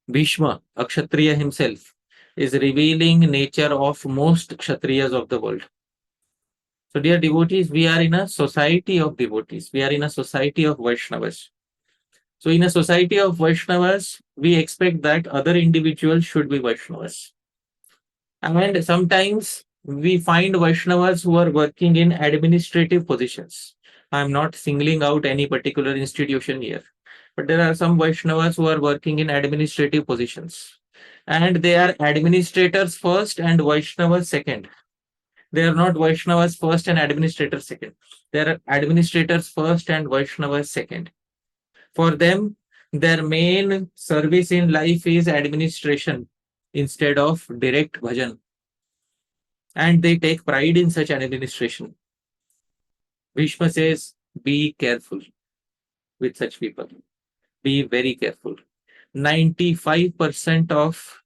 Bhishma, a Kshatriya himself, is revealing nature of most Kshatriyas of the world. So dear devotees, we are in a society of devotees. We are in a society of Vaishnavas. So in a society of Vaishnavas, we expect that other individuals should be Vaishnavas. And sometimes we find Vaishnavas who are working in administrative positions. I'm not singling out any particular institution here, but there are some Vaishnavas who are working in administrative positions. And they are administrators first and Vaishnavas second. They are not Vaishnavas first and administrators second. They are administrators first and Vaishnavas second. For them, their main service in life is administration instead of direct bhajan. And they take pride in such administration. Bhishma says, be careful with such people. Be very careful. 95% of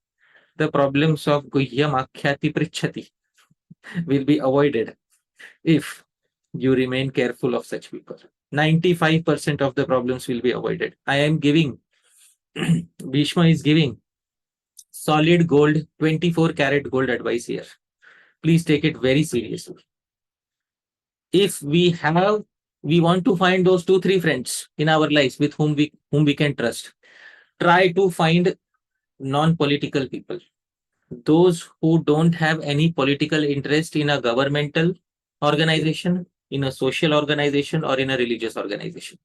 the problems of guhyam, akhyati, prcchati will be avoided if you remain careful of such people. 95% of the problems will be avoided. I am giving, Bhishma is giving solid gold, 24 karat gold advice here. Please take it very seriously. If we want to find those 2-3 friends in our lives with whom we can trust, try to find non-political people. Those who don't have any political interest in a governmental organization, in a social organization, or in a religious organization.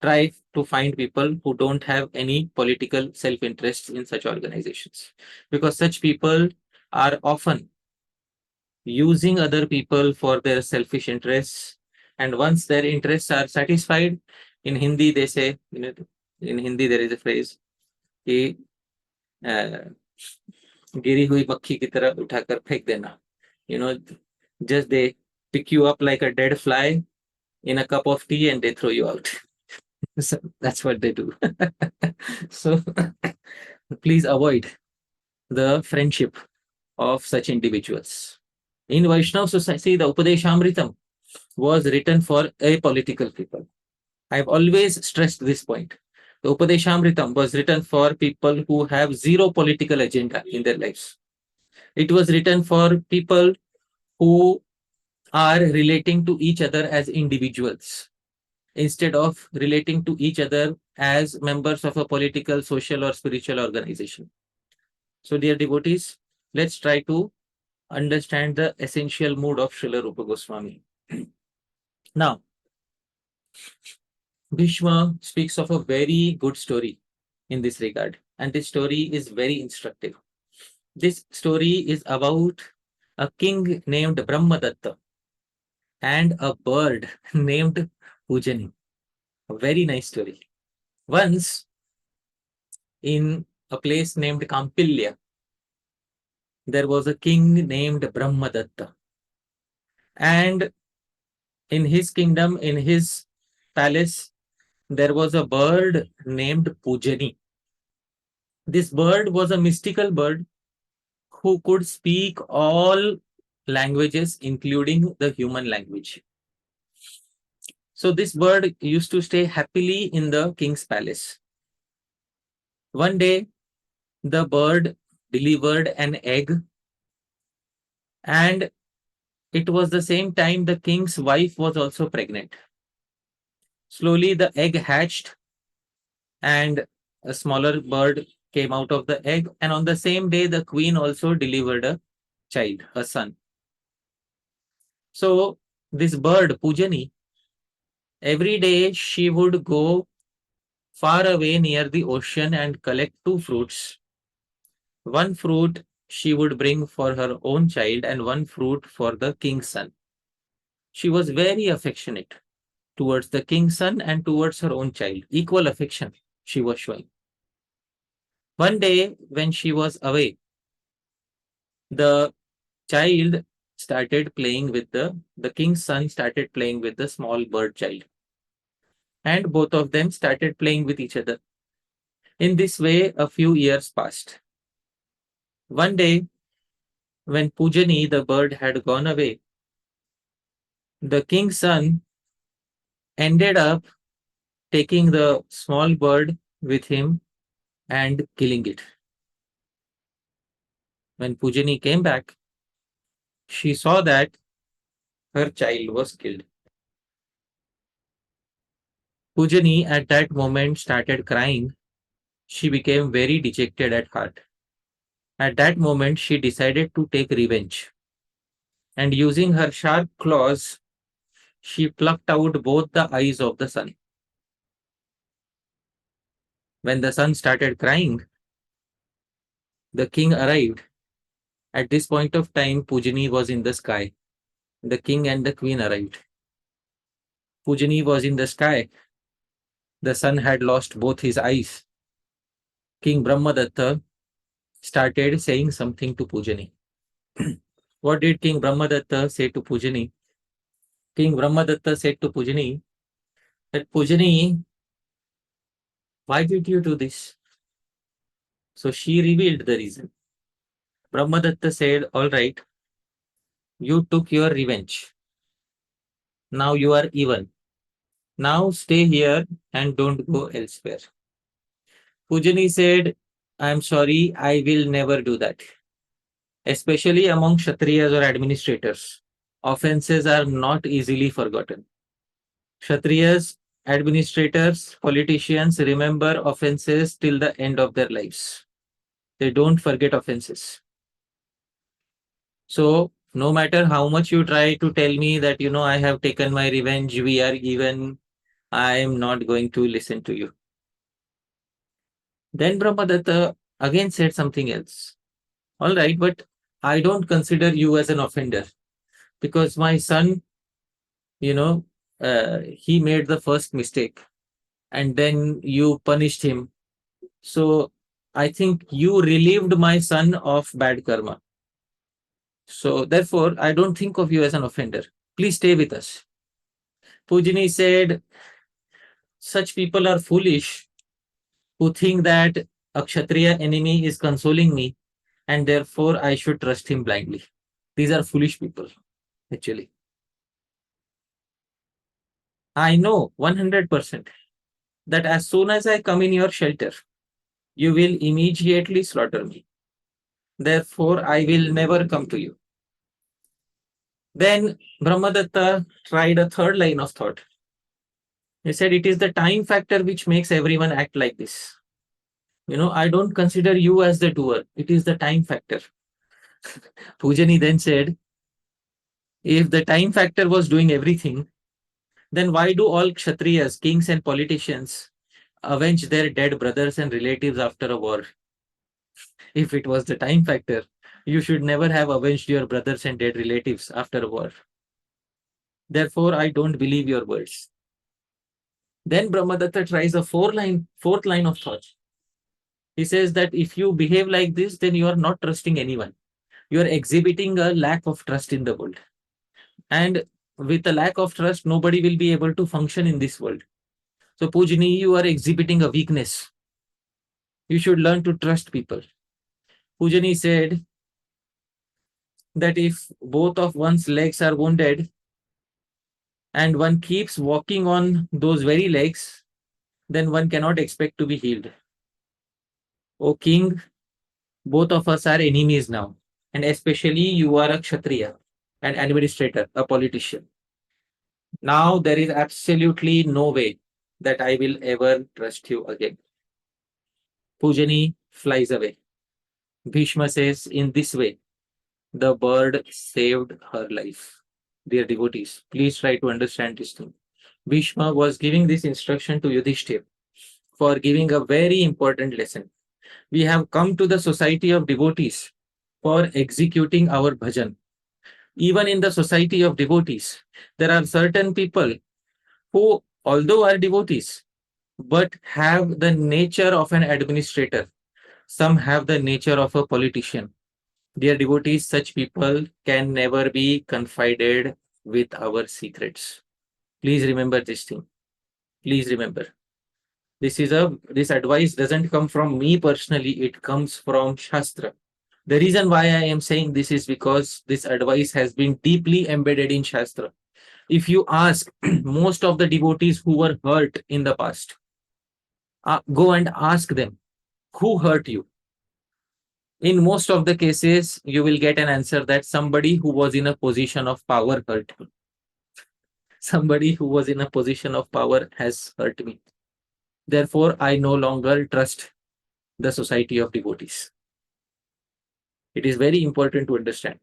Try to find people who don't have any political self-interest in such organizations, because such people are often using other people for their selfish interests. And once their interests are satisfied, in Hindi they say, in Hindi there is a phrase, कि गिरी हुई मक्खी की तरह उठाकर फेंक देना. Just they pick you up like a dead fly in a cup of tea and they throw you out. So that's what they do. So please avoid the friendship of such individuals. In Vaishnava society, the Upadeshamritam was written for apolitical people. I've always stressed this point. The Upadeshamritam was written for people who have zero political agenda in their lives. It was written for people who are relating to each other as individuals instead of relating to each other as members of a political, social, or spiritual organization. So, dear devotees, let's try to understand the essential mood of Srila Rupa Goswami. Now, Bhishma speaks of a very good story in this regard, and this story is very instructive. This story is about a king named Brahmadatta and a bird named Pujani. A very nice story. Once, in a place named Kampilya, there was a king named Brahmadatta. And in his kingdom, in his palace, there was a bird named Pujani. This bird was a mystical bird who could speak all languages, including the human language. So this bird used to stay happily in the king's palace. One day, the bird delivered an egg, and it was the same time the king's wife was also pregnant. Slowly, the egg hatched, and a smaller bird came out of the egg. And on the same day, the queen also delivered a child, a son. So this bird, Pujani, every day she would go far away near the ocean and collect two fruits. One fruit she would bring for her own child and one fruit for the king's son. She was very affectionate towards the king's son and towards her own child. Equal affection she was showing. One day when she was away, the child started playing with the king's son started playing with the small bird child. And both of them started playing with each other. In this way, a few years passed. One day, when Pujani, the bird, had gone away, the king's son ended up taking the small bird with him and killing it. When Pujani came back, she saw that her child was killed. Pujani at that moment started crying. She became very dejected at heart. At that moment, she decided to take revenge. And using her sharp claws, she plucked out both the eyes of the son. When the son started crying, the king arrived. At this point of time, Pujani was in the sky. The king and the queen arrived. Pujani was in the sky. The son had lost both his eyes. King Brahmadatta started saying something to Pujani. What did King Brahmadatta say to Pujani? King Brahmadatta said to Pujani that, Pujani, why did you do this? So she revealed the reason. Brahmadatta said, all right, you took your revenge. Now you are even. Now stay here and don't go elsewhere. Pujani said, I am sorry, I will never do that. Especially among Kshatriyas or administrators, offenses are not easily forgotten. Kshatriyas, administrators, politicians remember offenses till the end of their lives. They don't forget offenses. So, no matter how much you try to tell me that, I have taken my revenge, we are even, I am not going to listen to you. Then Brahmadatta again said something else. All right, but I don't consider you as an offender because my son, he made the first mistake and then you punished him. So I think you relieved my son of bad karma. So therefore, I don't think of you as an offender. Please stay with us. Pujani said, such people are foolish who think that a Kshatriya enemy is consoling me and therefore I should trust him blindly. These are foolish people, actually. I know 100% that as soon as I come in your shelter, you will immediately slaughter me. Therefore, I will never come to you. Then Brahmadatta tried a third line of thought. He said, it is the time factor which makes everyone act like this. I don't consider you as the doer. It is the time factor. Pujani then said, if the time factor was doing everything, then why do all Kshatriyas, kings and politicians avenge their dead brothers and relatives after a war? If it was the time factor, you should never have avenged your brothers and dead relatives after a war. Therefore, I don't believe your words. Then Brahmadatta tries a fourth line of thought. He says that if you behave like this, then you are not trusting anyone. You are exhibiting a lack of trust in the world. And with a lack of trust, nobody will be able to function in this world. So Pujani, you are exhibiting a weakness. You should learn to trust people. Pujani said that if both of one's legs are wounded and one keeps walking on those very legs, then one cannot expect to be healed. O king, both of us are enemies now. And especially you are a Kshatriya, an administrator, a politician. Now there is absolutely no way that I will ever trust you again. Pujani flies away. Bhishma says, in this way, the bird saved her life. Dear devotees, please try to understand this thing. Bhishma was giving this instruction to Yudhishthir for giving a very important lesson. We have come to the society of devotees for executing our bhajan. Even in the society of devotees, there are certain people who, although are devotees, but have the nature of an administrator. Some have the nature of a politician. Dear devotees, such people can never be confided with our secrets. Please remember this thing. Please remember. This advice doesn't come from me personally, it comes from Shastra. The reason why I am saying this is because this advice has been deeply embedded in Shastra. If you ask most of the devotees who were hurt in the past, go and ask them, who hurt you? In most of the cases, you will get an answer that somebody who was in a position of power hurt me. Somebody who was in a position of power has hurt me. Therefore, I no longer trust the society of devotees. It is very important to understand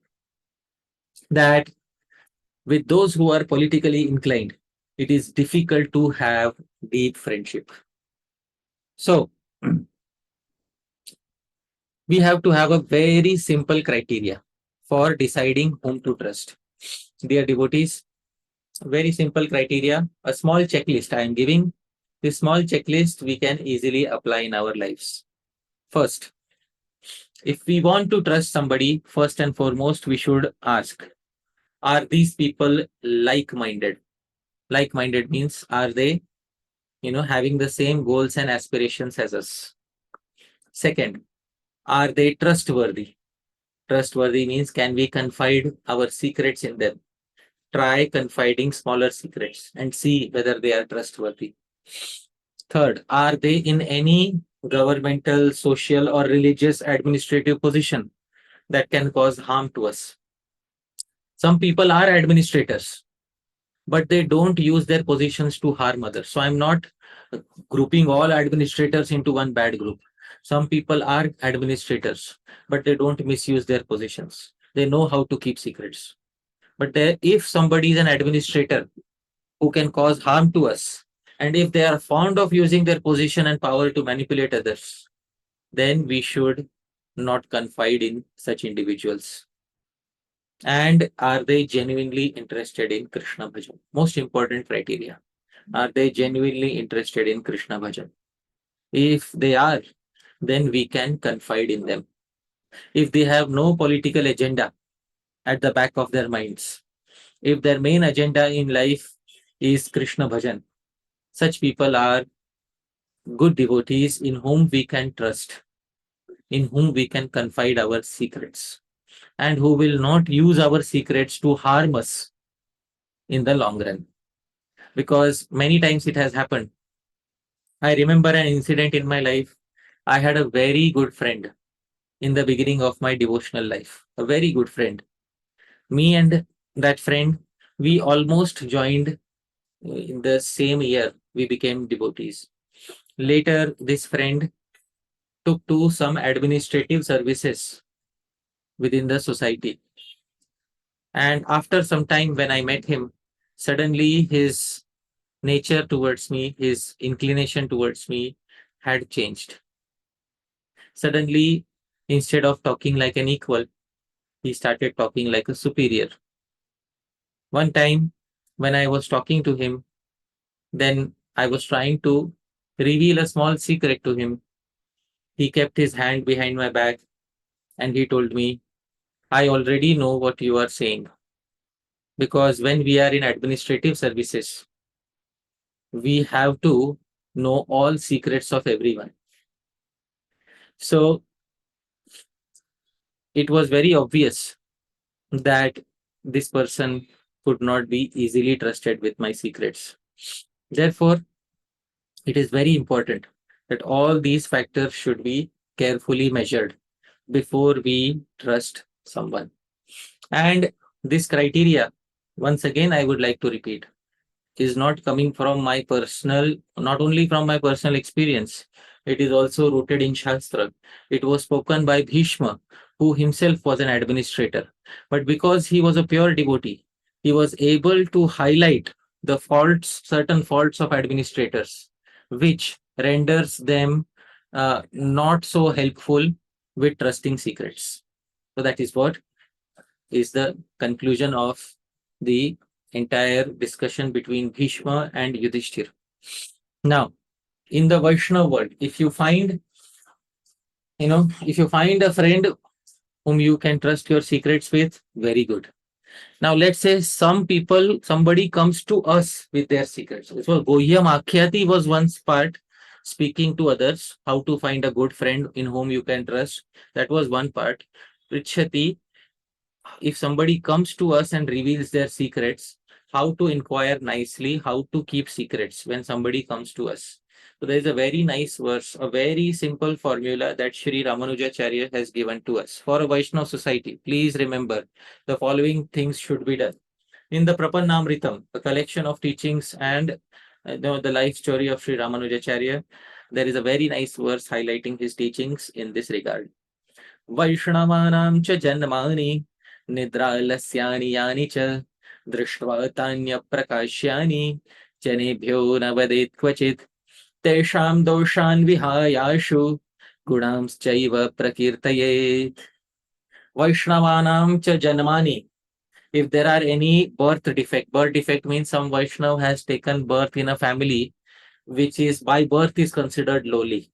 that with those who are politically inclined, it is difficult to have deep friendship. So, we have to have a very simple criteria for deciding whom to trust. Dear devotees, very simple criteria, a small checklist I am giving. This small checklist we can easily apply in our lives. First, if we want to trust somebody, first and foremost, we should ask, are these people like-minded? Like-minded means, are they, having the same goals and aspirations as us? Second, are they trustworthy? Trustworthy means, can we confide our secrets in them? Try confiding smaller secrets and see whether they are trustworthy. Third, are they in any governmental, social, or religious administrative position that can cause harm to us? Some people are administrators, but they don't use their positions to harm others. So I'm not grouping all administrators into one bad group. Some people are administrators, but they don't misuse their positions. They know how to keep secrets. But if somebody is an administrator who can cause harm to us, and if they are fond of using their position and power to manipulate others, then we should not confide in such individuals. And are they genuinely interested in Krishna bhajan? Most important criteria. Are they genuinely interested in Krishna bhajan? If they are, then we can confide in them. If they have no political agenda at the back of their minds, if their main agenda in life is Krishna bhajan, such people are good devotees in whom we can trust, in whom we can confide our secrets, and who will not use our secrets to harm us in the long run. Because many times it has happened. I remember an incident in my life. I had a very good friend in the beginning of my devotional life, a very good friend. Me and that friend, we almost joined in the same year. We became devotees. Later, this friend took to some administrative services within the society. And after some time, when I met him, suddenly his nature towards me, his inclination towards me had changed. Suddenly, instead of talking like an equal, he started talking like a superior. One time, when I was talking to him, then I was trying to reveal a small secret to him. He kept his hand behind my back and he told me, I already know what you are saying. Because when we are in administrative services, we have to know all secrets of everyone. So it was very obvious that this person could not be easily trusted with my secrets. Therefore, it is very important that all these factors should be carefully measured before we trust someone. And this criteria, once again, I would like to repeat, is not coming from my personal, not only from my personal experience, it is also rooted in Shastra. It was spoken by Bhishma, who himself was an administrator. But because he was a pure devotee, he was able to highlight the faults, certain faults of administrators, which renders them not so helpful with trusting secrets. So that is what is the conclusion of the entire discussion between Bhishma and Yudhishthir. Now, in the Vaishnava world, if you find, if you find a friend whom you can trust your secrets with, very good. Now, let's say somebody comes to us with their secrets. So, guhyam akhyati was once part, speaking to others, how to find a good friend in whom you can trust. That was one part. Prcchati, if somebody comes to us and reveals their secrets, how to inquire nicely, how to keep secrets when somebody comes to us. So there is a very nice verse, a very simple formula that Sri Ramanujacharya has given to us for a Vaishnava society. Please remember, the following things should be done. In the Prapannamritam, a collection of teachings and the life story of Sri Ramanujacharya, there is a very nice verse highlighting his teachings in this regard. Vaishnavanam cha janmani nidralasyaani yani cha दृष्ट्वा तान्यप्रकाश्यानि जनेभ्यो न वदेत् क्वचित् तेषां दोषान् विहायाशु गुणांश्चैव प्रकीर्तयेत्. Vaishnavanam cha janmani. If there are any birth defect means some Vaishnav has taken birth in a family which is by birth is considered lowly.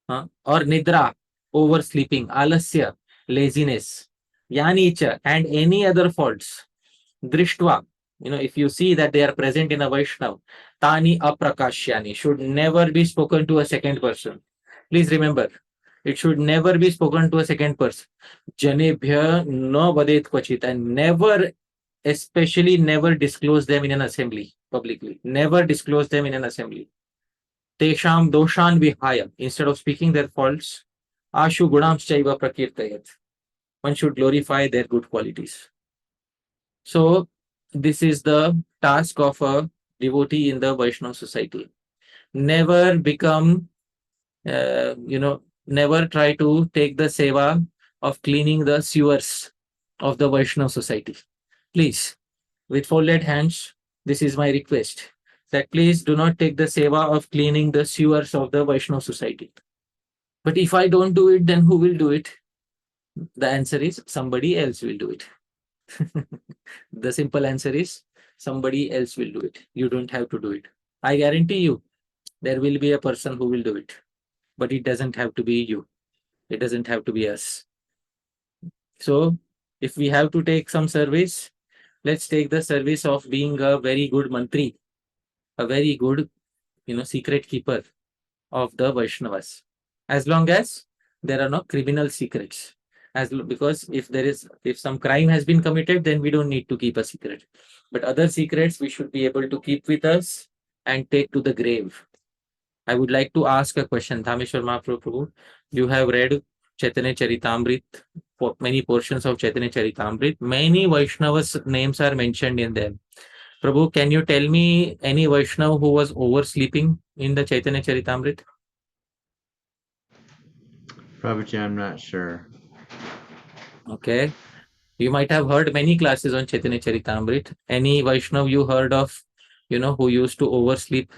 Or nidra, oversleeping, alasya, laziness, yanicha, and any other faults. Drishtva, if you see that they are present in a Vaishnav, tani aprakashyani, should never be spoken to a second person. Please remember, it should never be spoken to a second person. Janebhya no vadet kvachit, and never, especially never disclose them in an assembly publicly. Never disclose them in an assembly. Tesham doshan vihaya, instead of speaking their faults, ashu gunams chaiva prakirtayat. One should glorify their good qualities. So, this is the task of a devotee in the Vaishnava society. Never become, never try to take the seva of cleaning the sewers of the Vaishnava society. Please, with folded hands, this is my request that please do not take the seva of cleaning the sewers of the Vaishnava society. But if I don't do it, then who will do it? The answer is somebody else will do it. The simple answer is somebody else will do it. You don't have to do it. I guarantee you, there will be a person who will do it. But it doesn't have to be you. It doesn't have to be us. So, if we have to take some service, let's take the service of being a very good mantri, a very good, secret keeper of the Vaishnavas. As long as there are no criminal secrets. Because if some crime has been committed, then we don't need to keep a secret. But other secrets we should be able to keep with us and take to the grave. I would like to ask a question. Dhameshwar Mahaprabhu, you have read Chaitanya Charitamrtam, many portions of Chaitanya Charitamrtam. Many Vaishnavas names are mentioned in them. Prabhu, can you tell me any Vaishnava who was oversleeping in the Chaitanya Charitamrtam? Prabhuji, I'm not sure. Okay. You might have heard many classes on Chaitanya Charitamrtam. Any Vaishnav you heard of, who used to oversleep?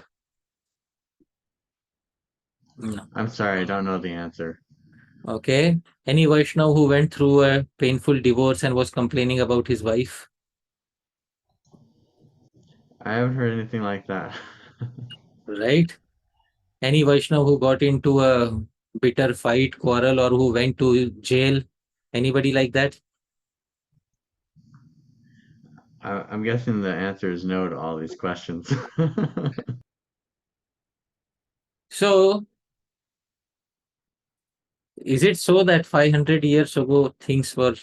No. I'm sorry, I don't know the answer. Okay. Any Vaishnav who went through a painful divorce and was complaining about his wife? I haven't heard anything like that. Right? Any Vaishnav who got into a bitter fight, quarrel, or who went to jail? Anybody like that? I'm guessing the answer is no to all these questions. So, is it so that 500 years ago things were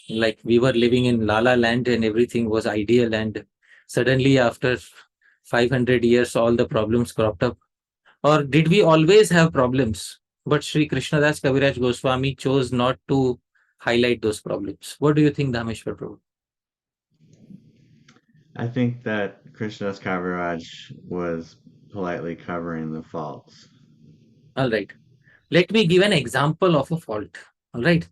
like we were living in La La Land and everything was ideal, and suddenly after 500 years all the problems cropped up? Or did we always have problems, but Sri Krishnadasa Kaviraj Goswami chose not to highlight those problems? What do you think, Dhameshwar Prabhu? I think that Krishnadas Kaviraj was politely covering the faults. All right. Let me give an example of a fault. All right.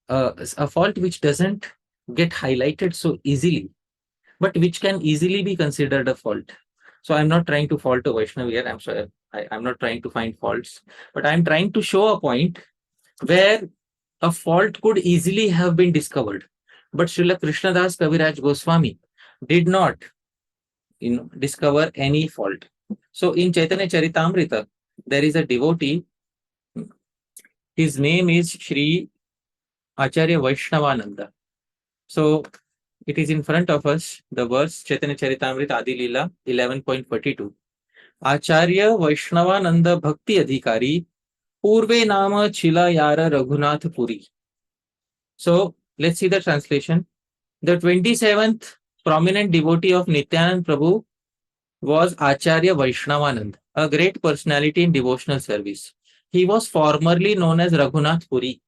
A fault which doesn't get highlighted so easily, but which can easily be considered a fault. So I'm not trying to fault a Vaishnava here. I'm sorry. I'm not trying to find faults, but I'm trying to show a point where a fault could easily have been discovered. But Srila Krishnadas Kaviraj Goswami did not, discover any fault. So in Chaitanya Charitamrita, there is a devotee. His name is Shri Acharya Vaishnavananda. So it is in front of us, the verse Chaitanya Charitamrita Adi Lila 11.42. Acharya Vaishnavananda Bhakti Adhikari Purve Nama Chila Yara Raghunath Puri. So let's see the translation. The 27th prominent devotee of Nityanand Prabhu was Acharya Vaishnavanand, a great personality in devotional service. He was formerly known as Raghunath Puri.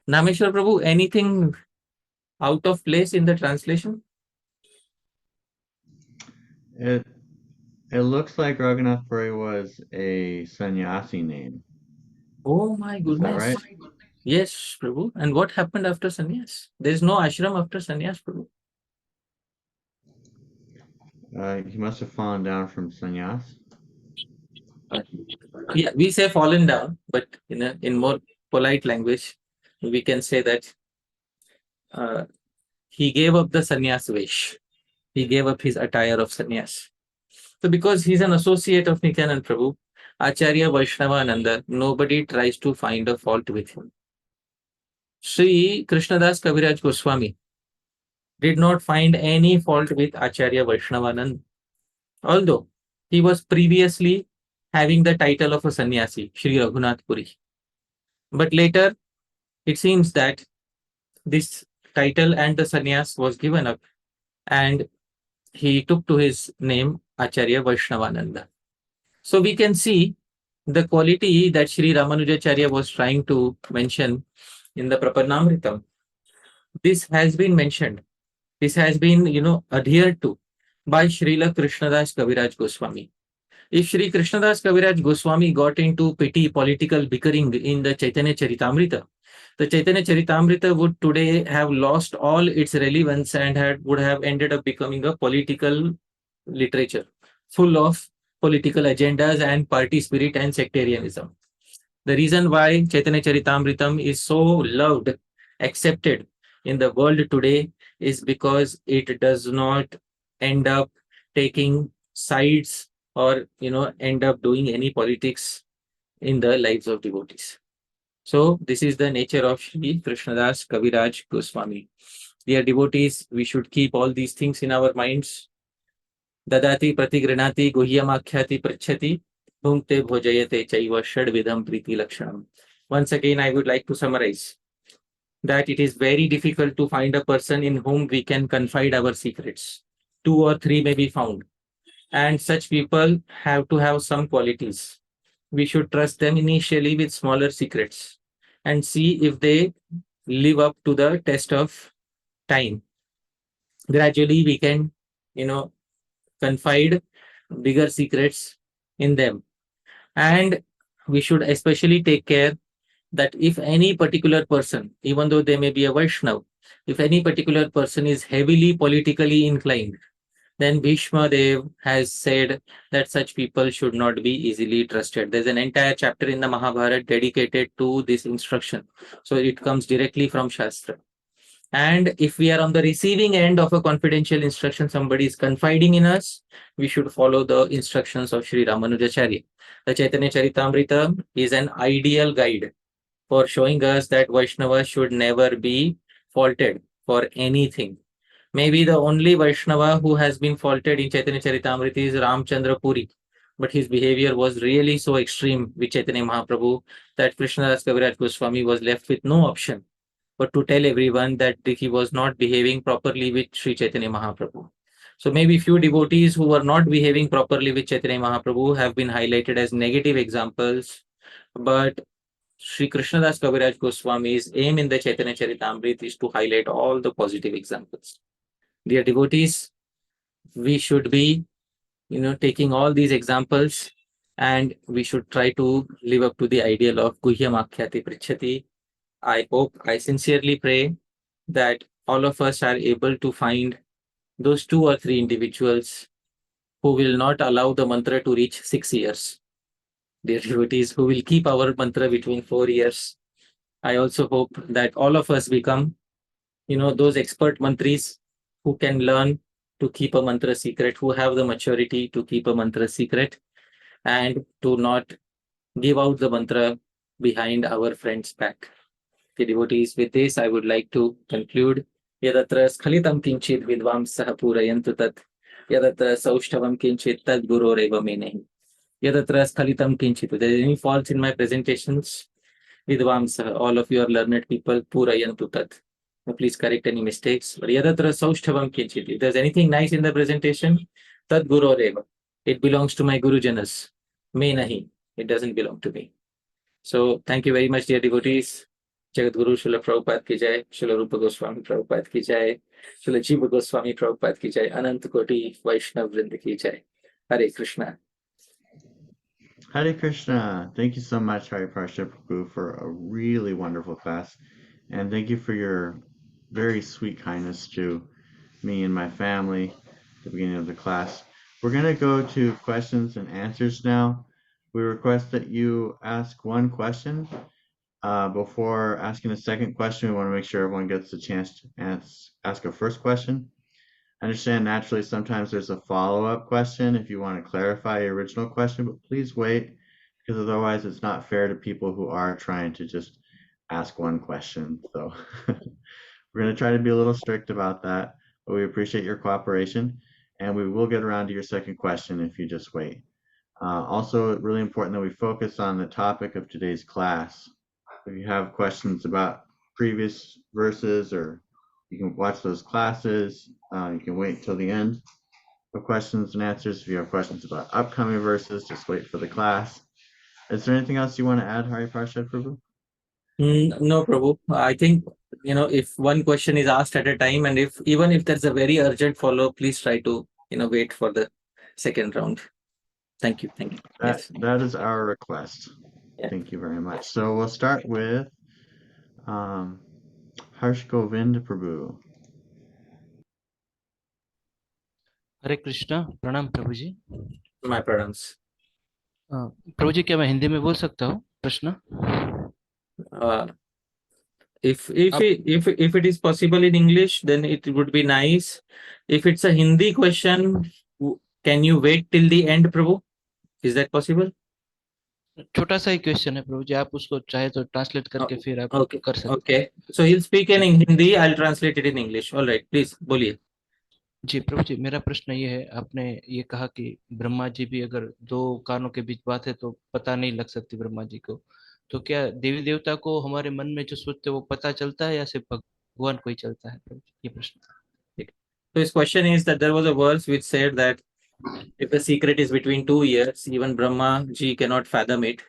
Nameshwar Prabhu, anything out of place in the translation? It looks like Raghunath Puri was a sannyasi name. Oh my goodness. Is that right? Yes, Prabhu. And what happened after sannyas? There is no ashram after sannyas, Prabhu. He must have fallen down from sannyas. Yeah, we say fallen down, but in more polite language, we can say that he gave up the sannyas vesh. He gave up his attire of sannyas. So because he's an associate of Nityanand Prabhu, Acharya Vaishnavananda, nobody tries to find a fault with him. Sri Krishnadasa Kaviraj Goswami did not find any fault with Acharya Vaishnavananda, although he was previously having the title of a sannyasi, Sri Raghunath Puri. But later, it seems that this title and the sannyas was given up, and he took to his name Acharya Vaishnavananda. So we can see the quality that Sri Ramanujacharya was trying to mention in the Prapanamritam. This has been mentioned. This has been, adhered to by Srila Krishnadas Kaviraj Goswami. If Sri Krishnadas Kaviraj Goswami got into petty political bickering in the Chaitanya Charitamrita, the Chaitanya Charitamrita would today have lost all its relevance and would have ended up becoming a political literature full of political agendas and party spirit and sectarianism. The reason why Chaitanya Charitamrtam is so loved, accepted in the world today is because it does not end up taking sides or end up doing any politics in the lives of devotees. So this is the nature of Sri Krishnadas Kaviraj Goswami. Dear devotees, we should keep all these things in our minds. Dadati pratigrinati guhyam akhyati prcchati bhungte bhojayate chaiva shadvidham priti lakshanam. Once again, I would like to summarize that it is very difficult to find a person in whom we can confide our secrets. 2 or 3 may be found, and such people have to have some qualities. We should trust them initially with smaller secrets and see if they live up to the test of time. Gradually, we can, confide bigger secrets in them. And we should especially take care that if any particular person, even though they may be a Vaishnav, if any particular person is heavily politically inclined, then Bhishma Dev has said that such people should not be easily trusted. There's an entire chapter in the Mahabharata dedicated to this instruction. So it comes directly from Shastra. And if we are on the receiving end of a confidential instruction, somebody is confiding in us, we should follow the instructions of Sri Ramanujacharya. The Chaitanya Charitamrtam is an ideal guide for showing us that Vaishnava should never be faulted for anything. Maybe the only Vaishnava who has been faulted in Chaitanya Charitamrita is Ramchandra Puri. But his behavior was really so extreme with Chaitanya Mahaprabhu that Krishnadasa Kaviraj Goswami was left with no option but to tell everyone that he was not behaving properly with Sri Chaitanya Mahaprabhu. So maybe few devotees who were not behaving properly with Chaitanya Mahaprabhu have been highlighted as negative examples, but Sri Krishnadasa Kaviraj Goswami's aim in the Chaitanya Charitamrita is to highlight all the positive examples. Dear devotees, we should be, taking all these examples and we should try to live up to the ideal of guhyam, akhyati, prcchati. I sincerely pray that all of us are able to find those 2 or 3 individuals who will not allow the mantra to reach 6 years. Dear devotees, who will keep our mantra between 4 years. I also hope that all of us become, those expert mantris who can learn to keep a mantra secret, who have the maturity to keep a mantra secret and to not give out the mantra behind our friend's back. The devotees, with this, I would like to conclude. Yadatra skhalitam kinchit vidvamsah purayantu tat. Yadatra saushthavam kinchit tad guroreva menehi. Yadatra skhalitam kinchit. If there is any faults in my presentations, vidvamsah, all of you are learned people, purayantu tat. Please correct any mistakes. But yadatra saushthavam kinchit. If there's anything nice in the presentation, tad guroreva. It belongs to my Gurujanas. Me nahi. It doesn't belong to me. So thank you very much, dear devotees. Jagat Guru Srila Prabhupada ki jai, Srila Rupa Goswami Prabhupada ki jai, Srila Jiva Goswami Prabhupada ki jai, Anant Koti Vaishnav Vrinda ki jai. Hare Krishna. Hare Krishna. Thank you so much, Hari Pārṣada Prabhu, for a really wonderful class. And thank you for your very sweet kindness to me and my family at the beginning of the class. We're going to go to questions and answers now. We request that you ask one question. Before asking a second question, we want to make sure everyone gets the chance to ask a first question. I understand naturally sometimes there's a follow-up question if you want to clarify your original question, but please wait, because otherwise it's not fair to people who are trying to just ask one question. So we're going to try to be a little strict about that, but we appreciate your cooperation, and we will get around to your second question if you just wait. Also, really important that we focus on the topic of today's class. If you have questions about previous verses, or you can watch those classes, you can wait till the end for questions and answers. If you have questions about upcoming verses, just wait for the class. Is there anything else you want to add, Hari Pārṣada Prabhu? No, Prabhu. I think, if one question is asked at a time, and even if there's a very urgent follow, please try to, wait for the second round. Thank you. Thank you. Yes. That is our request. Yeah. Thank you very much. So we'll start with Harsh Govind Prabhu. हरे कृष्णा, प्रणाम प्रभु जी। My pranams. प्रभु जी, क्या मैं हिंदी में बोल सकता हूँ प्रश्न? If it is possible in English, then it would be nice. If it's a Hindi question, can you wait till the end, Prabhu? Is that possible? छोटा सा ही क्वेश्चन है प्रभु जी, आप उसको चाहे तो ट्रांसलेट करके फिर आप कर सकते हैं। Okay. So he'll speak in Hindi. I'll translate it in English. All right. Please, बोलिए। जी प्रभु जी, मेरा प्रश्न ये है, आपने ये कहा कि ब्रह्मा जी भी अगर दो कानों के बीच बात है तो पता नहीं लग सकती ब्रह्मा जी को, तो क्या देवी देवता को हमारे मन में जो सोचते वो पता चलता है या सिर्फ भगवान को ही चलता है? प्रभु जी, ये प्रश्न। So his question is that there was a verse which said that if the secret is between 2 years, even Brahma ji cannot fathom it.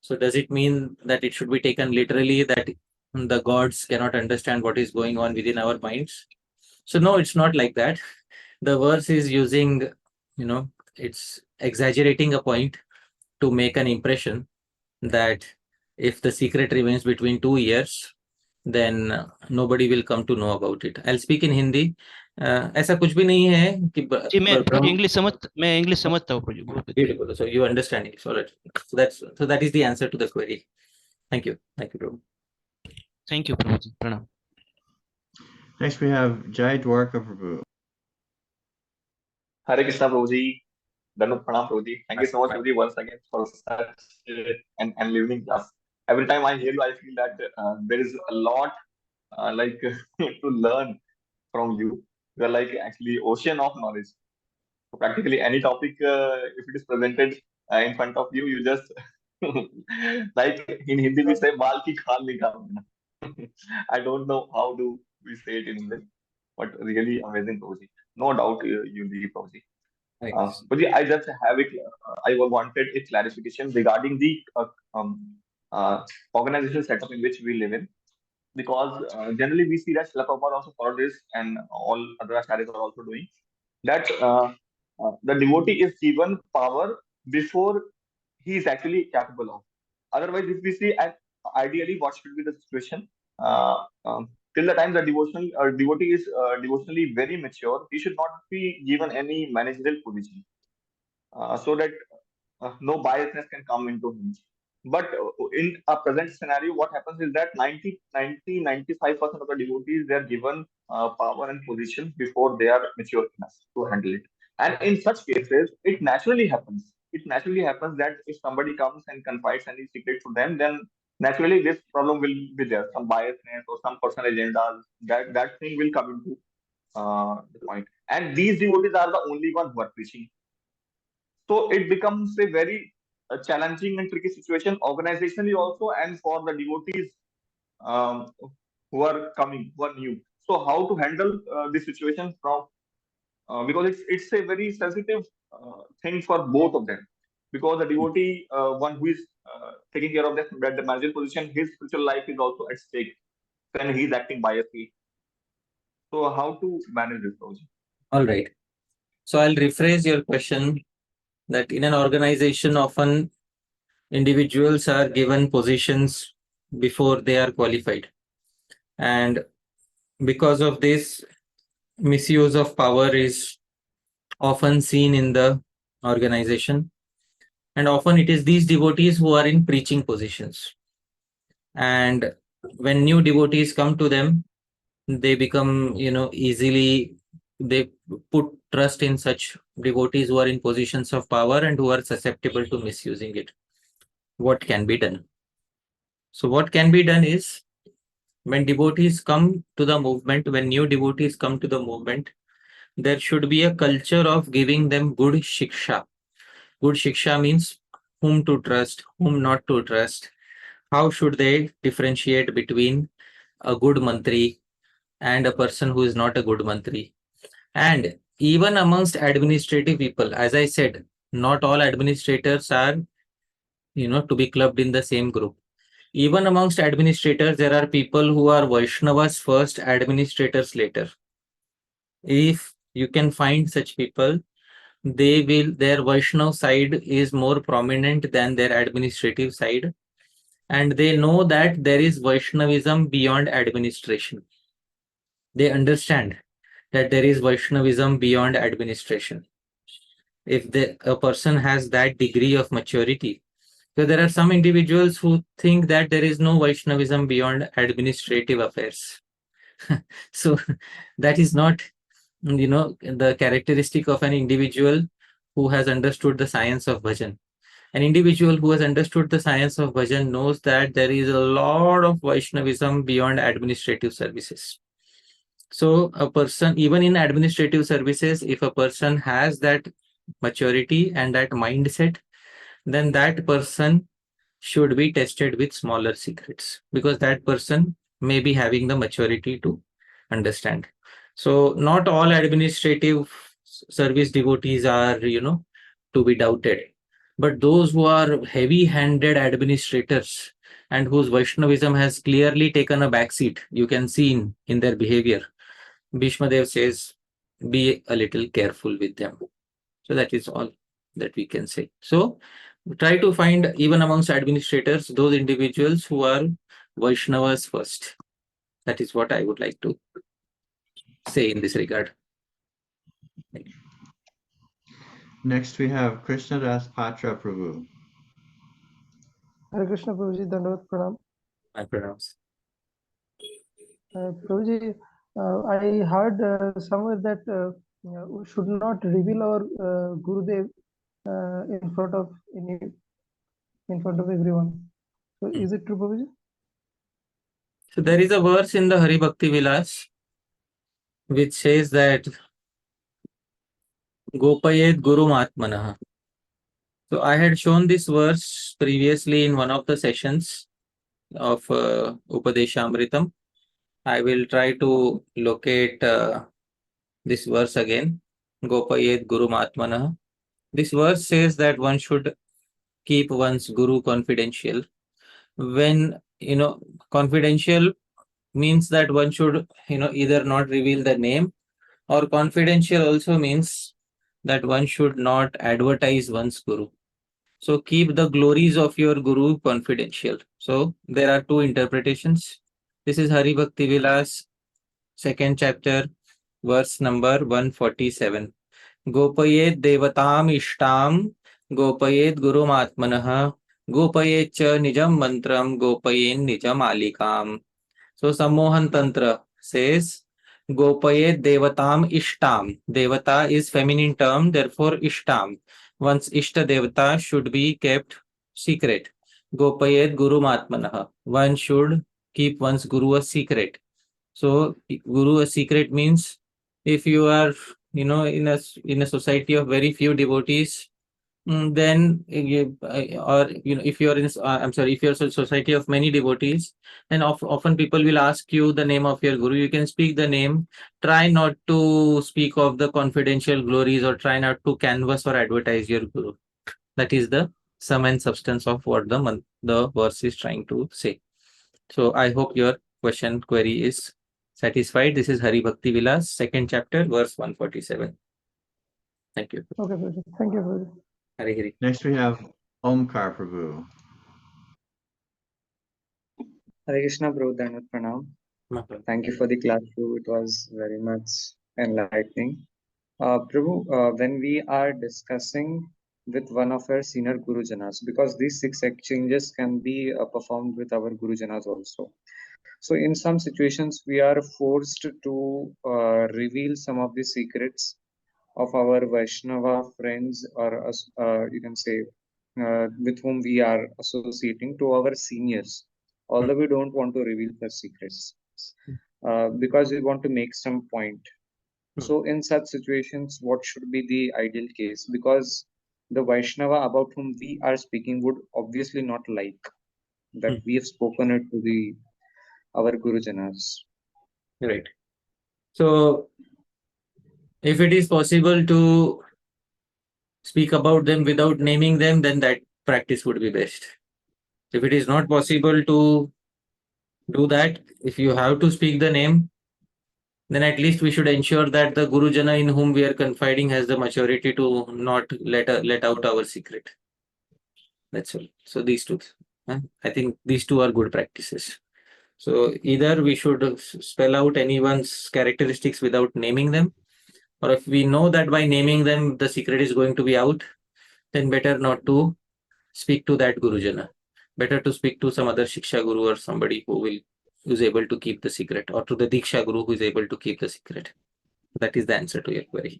So does it mean that it should be taken literally, that the gods cannot understand what is going on within our minds? So no, it's not like that. The verse is using, it's exaggerating a point to make an impression that if the secret remains between 2 years, then nobody will come to know about it. I'll speak in Hindi. ऐसा कुछ भी नहीं है कि जी मैं English समझता हूँ। Beautiful. So you understand it. So that is the answer to the query. Thank you, Prabhu. Thank you, Prabhu ji. Pranam. Next we have Jai Dwarka Prabhu. Hare Krishna Prabhuji. Danut Pranam Prabhuji. Thank you so much Prabhuji once again for such an evening class. Every time I hear you, I feel that there is a lot to learn from you. We are like actually ocean of knowledge. So practically any topic, if it is presented in front of you, you just like in Hindi we say "बाल की खाल निकाल देना." I don't know how do we say it in English, but really amazing, Prabhuji. No doubt you need, Prabhuji. Thanks. Prabhuji, I just have it. I wanted a clarification regarding the organizational setup in which we live in, because generally we see that Srila Prabhupada also followed this, and all other acharyas are also doing that. The devotee is given power before he is actually capable of. Otherwise, if we see, and ideally, what should be the situation? Till the time the devotee is devotionally very mature, he should not be given any managerial position, so that no biasness can come into him. But in a present scenario, what happens is that 95% of the devotees, they are given power and position before they are mature enough to handle it. And in such cases, it naturally happens. It naturally happens that if somebody comes and confides any secret to them, then naturally this problem will be there. Some biasness or some personal agendas, that thing will come into the point. And these devotees are the only ones who are preaching. So it becomes a very challenging and tricky situation organizationally also, and for the devotees um, who are coming, who are new. So how to handle this situation from, because it's a very sensitive thing for both of them, because the devotee, one who is taking care of the managerial position, his spiritual life is also at stake when he is acting biasly. So how to manage this, Prabhuji? All right. So I'll rephrase your question, that in an organization, often individuals are given positions before they are qualified. And because of this, misuse of power is often seen in the organization. And often it is these devotees who are in preaching positions. And when new devotees come to them, they become, easily, they put trust in such devotees who are in positions of power and who are susceptible to misusing it. What can be done? So what can be done is, when devotees come to the movement, when new devotees come to the movement, there should be a culture of giving them good shiksha. Good shiksha means whom to trust, whom not to trust. How should they differentiate between a good mantri and a person who is not a good mantri? And even amongst administrative people, as I said, not all administrators are, to be clubbed in the same group. Even amongst administrators, there are people who are Vaishnavas first, administrators later. If you can find such people, their Vaishnav side is more prominent than their administrative side. And they know that there is Vaishnavism beyond administration. They understand that there is Vaishnavism beyond administration. If a person has that degree of maturity, so there are some individuals who think that there is no Vaishnavism beyond administrative affairs. So that is not, the characteristic of an individual who has understood the science of bhajan. An individual who has understood the science of bhajan knows that there is a lot of Vaishnavism beyond administrative services. So a person, even in administrative services, if a person has that maturity and that mindset, then that person should be tested with smaller secrets, because that person may be having the maturity to understand. So not all administrative service devotees are, to be doubted. But those who are heavy-handed administrators and whose Vaishnavism has clearly taken a backseat, you can see in their behavior. Bhishmadev says, be a little careful with them. So that is all that we can say. So try to find, even amongst administrators, those individuals who are Vaishnavas first. That is what I would like to say in this regard. Next we have Krishnadas Patra Prabhu. Hare Krishna Prabhuji, Dandavat Pranam. I pronounce. Prabhuji, I heard somewhere that we should not reveal our Gurudev in front of everyone. So is it true, Prabhuji? So there is a verse in the Hari Bhakti Vilas which says that Gopayet Guru Atmanaha. So I had shown this verse previously in one of the sessions of Upadeshamritam. I will try to locate this verse again. Gopayet Guru Atmanaha. This verse says that one should keep one's guru confidential. When, confidential means that one should, either not reveal the name, or confidential also means that one should not advertise one's guru. So keep the glories of your guru confidential. So there are two interpretations. This is Hari Bhakti Vilas, second chapter, verse number 147. Gopayet devatam ishtam, gopayet gurum atmanah, gopayet cha nijam mantram, gopayen nijam alikam. So Sammohan Tantra says, Gopayet devatam ishtam. Devata is feminine term, therefore ishtam. One's ishta devata should be kept secret. Gopayet guru atmanaha. One should keep one's guru a secret. So guru a secret means if you are, in a society of very few devotees, then if you're in if you're a society of many devotees, then often people will ask you the name of your guru. You can speak the name. Try not to speak of the confidential glories, or try not to canvass or advertise your guru. That is the sum and substance of what the verse is trying to say. So I hope your query is satisfied. This is Hari Bhakti Vilas, second chapter, verse 147. Thank you. Okay, Prabhuji. Thank you, Prabhuji. Hari Hari. Next we have Omkar Prabhu. Hare Krishna, Prabhu, Dhanvat Pranam. Thank you for the class, Prabhu. It was very much enlightening. Prabhu, when we are discussing with one of our senior Gurujanas, because these 6 exchanges can be performed with our Gurujanas also. So in some situations, we are forced to reveal some of the secrets of our Vaishnava friends, or you can say with whom we are associating, to our seniors, although we don't want to reveal the secrets because we want to make some point. So in such situations, what should be the ideal case? Because the Vaishnava about whom we are speaking would obviously not like that we have spoken it to our Gurujanas. Right. So if it is possible to speak about them without naming them, then that practice would be best. If it is not possible to do that, if you have to speak the name, then at least we should ensure that the Gurujana in whom we are confiding has the maturity to not let out our secret. That's all. So these two, I think these two are good practices. So either we should spell out anyone's characteristics without naming them, or if we know that by naming them the secret is going to be out, then better not to speak to that Gurujana. Better to speak to some other Shiksha Guru or somebody who is able to keep the secret, or to the Diksha Guru who is able to keep the secret. That is the answer to your query.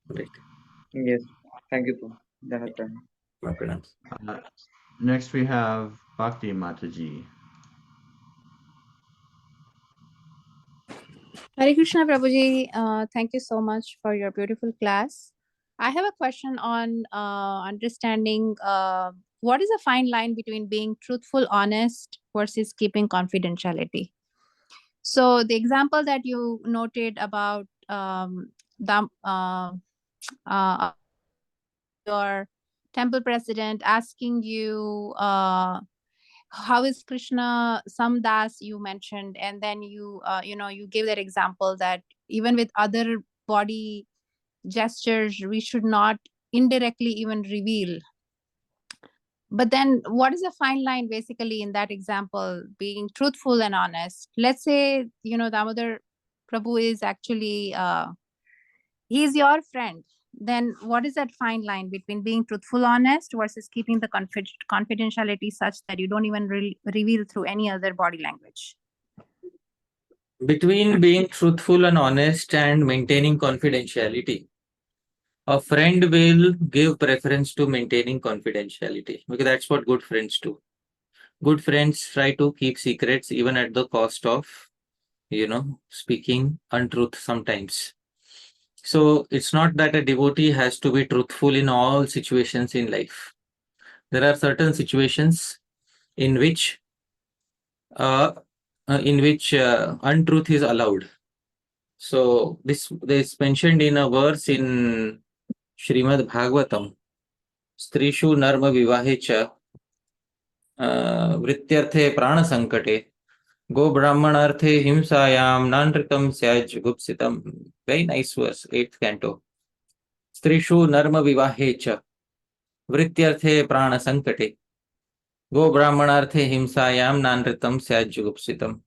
Right. Yes. Thank you, Dhanvat Pranam. Next we have Bhakti Mataji. Hare Krishna Prabhuji, thank you so much for your beautiful class. I have a question on understanding what is the fine line between being truthful, honest versus keeping confidentiality. So the example that you noted about your temple president asking you how is Krishna, some Das you mentioned, and then you you gave that example that even with other body gestures we should not indirectly even reveal. But then what is the fine line basically in that example, being truthful and honest? Let's say Damodar Prabhu is actually he's your friend, then what is that fine line between being truthful, honest versus keeping the confidentiality such that you don't even reveal through any other body language? Between being truthful and honest and maintaining confidentiality, a friend will give preference to maintaining confidentiality, because that's what good friends do. Good friends try to keep secrets even at the cost of speaking untruth sometimes. So it's not that a devotee has to be truthful in all situations in life. There are certain situations in which untruth is allowed. So this is mentioned in a verse in Srimad Bhagavatam. Strishu narma vivahecha vrityarthe prana sankate go brahmanarthe himsayam nanritam syaj gupsitam. Very nice verse, 8th canto. Strishu narma vivahecha vrityarthe prana sankate go brahmanarthe himsayam nanritam syaj gupsitam.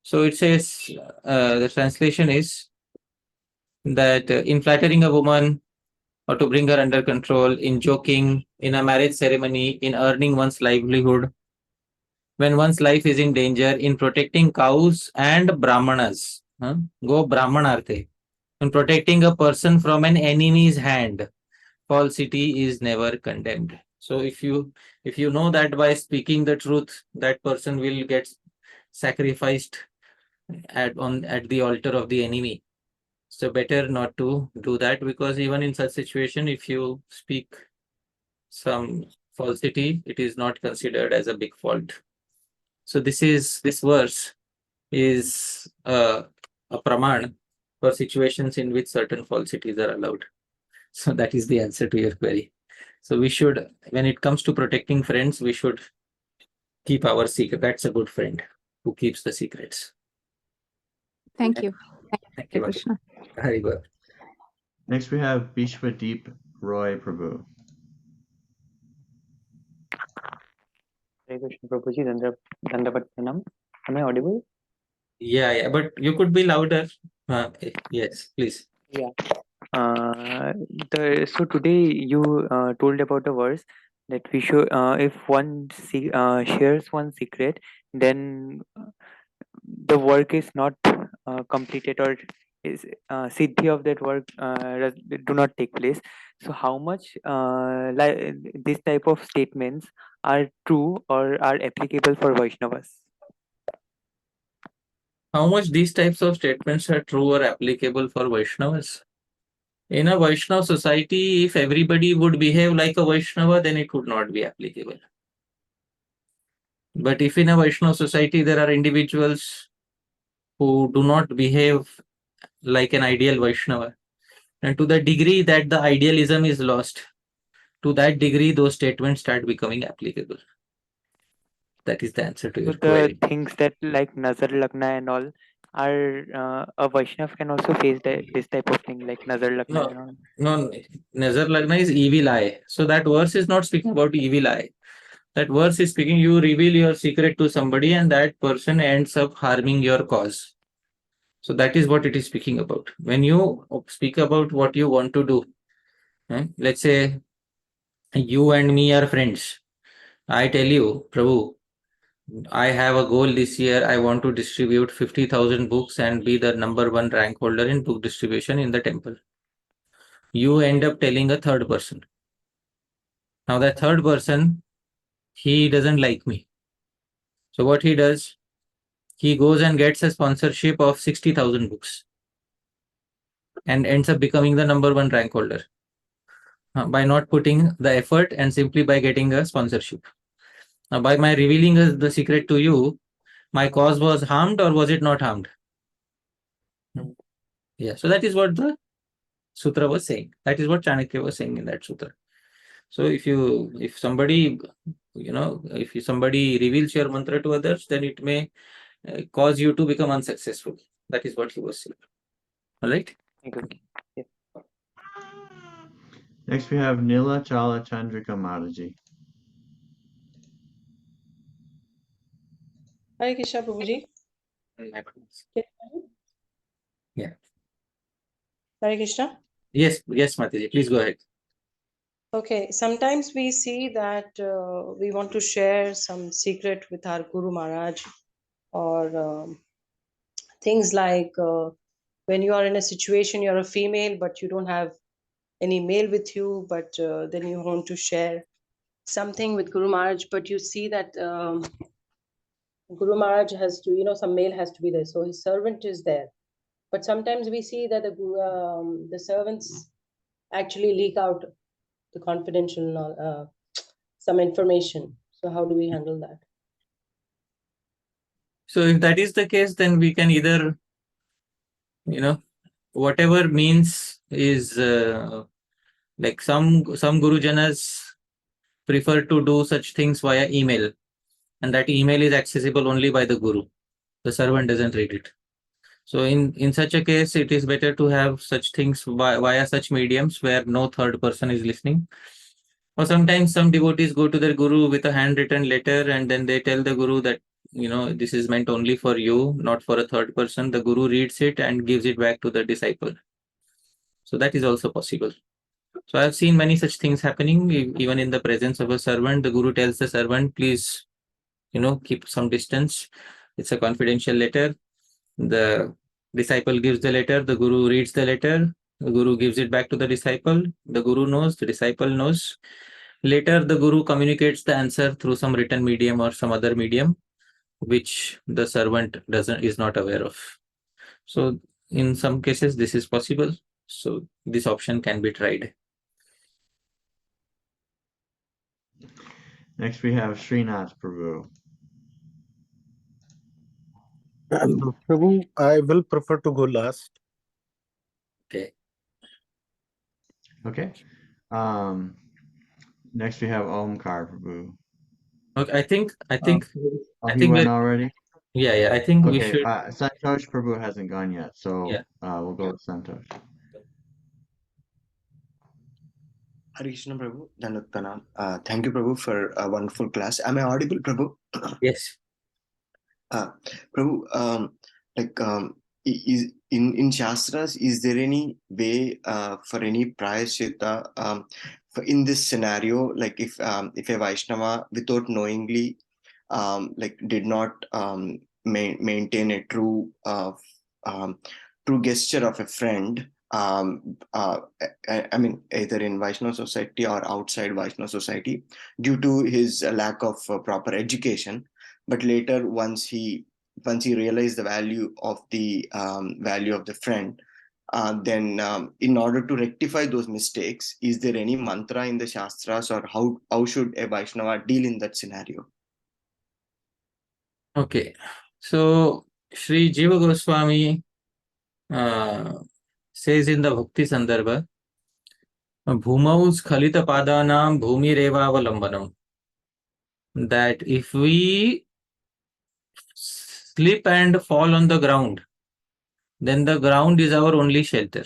So it says, the translation is that in flattering a woman or to bring her under control, in joking, in a marriage ceremony, in earning one's livelihood, when one's life is in danger, in protecting cows and brahmanas, go brahmanarthe, in protecting a person from an enemy's hand, falsity is never condemned. So if you know that by speaking the truth, that person will get sacrificed at the altar of the enemy, so better not to do that, because even in such situation, if you speak some falsity, it is not considered as a big fault. So this verse is a praman for situations in which certain falsities are allowed. So that is the answer to your query. So we should, when it comes to protecting friends, we should keep our secret. That's a good friend who keeps the secrets. Thank you. Thank you, Krishna. Very good. Next we have Bishwadeep Roy Prabhu. Hare Krishna Prabhuji, Dandavat Pranam. Am I audible? Yeah, but you could be louder. Yes, please. Yeah. So today you told about a verse that we should, if one shares one secret, then the work is not completed, or is siddhi of that work do not take place. So how much this type of statements are true or are applicable for Vaishnavas? How much these types of statements are true or applicable for Vaishnavas? In a Vaishnava society, if everybody would behave like a Vaishnava, then it would not be applicable. But if in a Vaishnava society there are individuals who do not behave like an ideal Vaishnava, and to the degree that the idealism is lost, to that degree those statements start becoming applicable. That is the answer to your query. The things that like Nazar Lagna and all are a Vaishnav can also face this type of thing like Nazar Lagna and all. No, Nazar Lagna is evil eye. So that verse is not speaking about evil eye. That verse is speaking, you reveal your secret to somebody and that person ends up harming your cause. So that is what it is speaking about. When you speak about what you want to do, let's say you and me are friends. I tell you, Prabhu, I have a goal this year. I want to distribute 50,000 books and be the #1 rank holder in book distribution in the temple. You end up telling a third person. Now that third person, he doesn't like me. So what he does, he goes and gets a sponsorship of 60,000 books and ends up becoming the #1 rank holder by not putting the effort and simply by getting a sponsorship. Now, by my revealing the secret to you, my cause was harmed or was it not harmed? Yeah, so that is what the sutra was saying. That is what Chanakya was saying in that sutra. So if somebody reveals your mantra to others, then it may cause you to become unsuccessful. That is what he was saying. All right. Thank you. Yeah. Next we have Nila Chala Chandrika Mataji. Hare Krishna Prabhuji. Yeah. Hare Krishna. Yes, Mataji. Please go ahead. Okay, sometimes we see that we want to share some secret with our Guru Maharaj, or things like when you are in a situation, you're a female, but you don't have any male with you, but then you want to share something with Guru Maharaj, but you see that Guru Maharaj has to, some male has to be there, so his servant is there. But sometimes we see that the servants actually leak out the confidential some information. So how do we handle that? So if that is the case, then we can either, whatever means is like some Gurujanas prefer to do such things via email, and that email is accessible only by the Guru. The servant doesn't read it. So in such a case, it is better to have such things via such mediums where no third person is listening. Or sometimes some devotees go to their Guru with a handwritten letter, and then they tell the Guru that, this is meant only for you, not for a third person. The Guru reads it and gives it back to the disciple. So that is also possible. So I've seen many such things happening, even in the presence of a servant. The Guru tells the servant, please, keep some distance. It's a confidential letter. The disciple gives the letter, the Guru reads the letter, the Guru gives it back to the disciple, the Guru knows, the disciple knows. Later, the Guru communicates the answer through some written medium or some other medium, which the servant is not aware of. So in some cases, this is possible. So this option can be tried. Next, we have Srinath Prabhu. Prabhu, I will prefer to go last. Okay. Okay. Next, we have Omkar Prabhu. Okay, I think he went already. Yeah, I think we should. Santosh Prabhu hasn't gone yet, so Yeah. We'll go with Santosh. Hare Krishna Prabhu, Dandavat. Thank you Prabhu for a wonderful class. Am I audible, Prabhu? Yes. Prabhu, is in Shastras, is there any way for any prayashita in this scenario, like if a Vaishnava without knowingly did not maintain a true gesture of a friend, I mean either in Vaishnava society or outside Vaishnava society, due to his lack of proper education, but later once he realized the value of the friend, then in order to rectify those mistakes, is there any mantra in the Shastras, or how should a Vaishnava deal in that scenario? Okay, so Shri Jiva Goswami says in the Bhakti Sandarbha, Bhumau Skhalita Padanam Bhumirevavalambanam, that if we slip and fall on the ground, then the ground is our only shelter.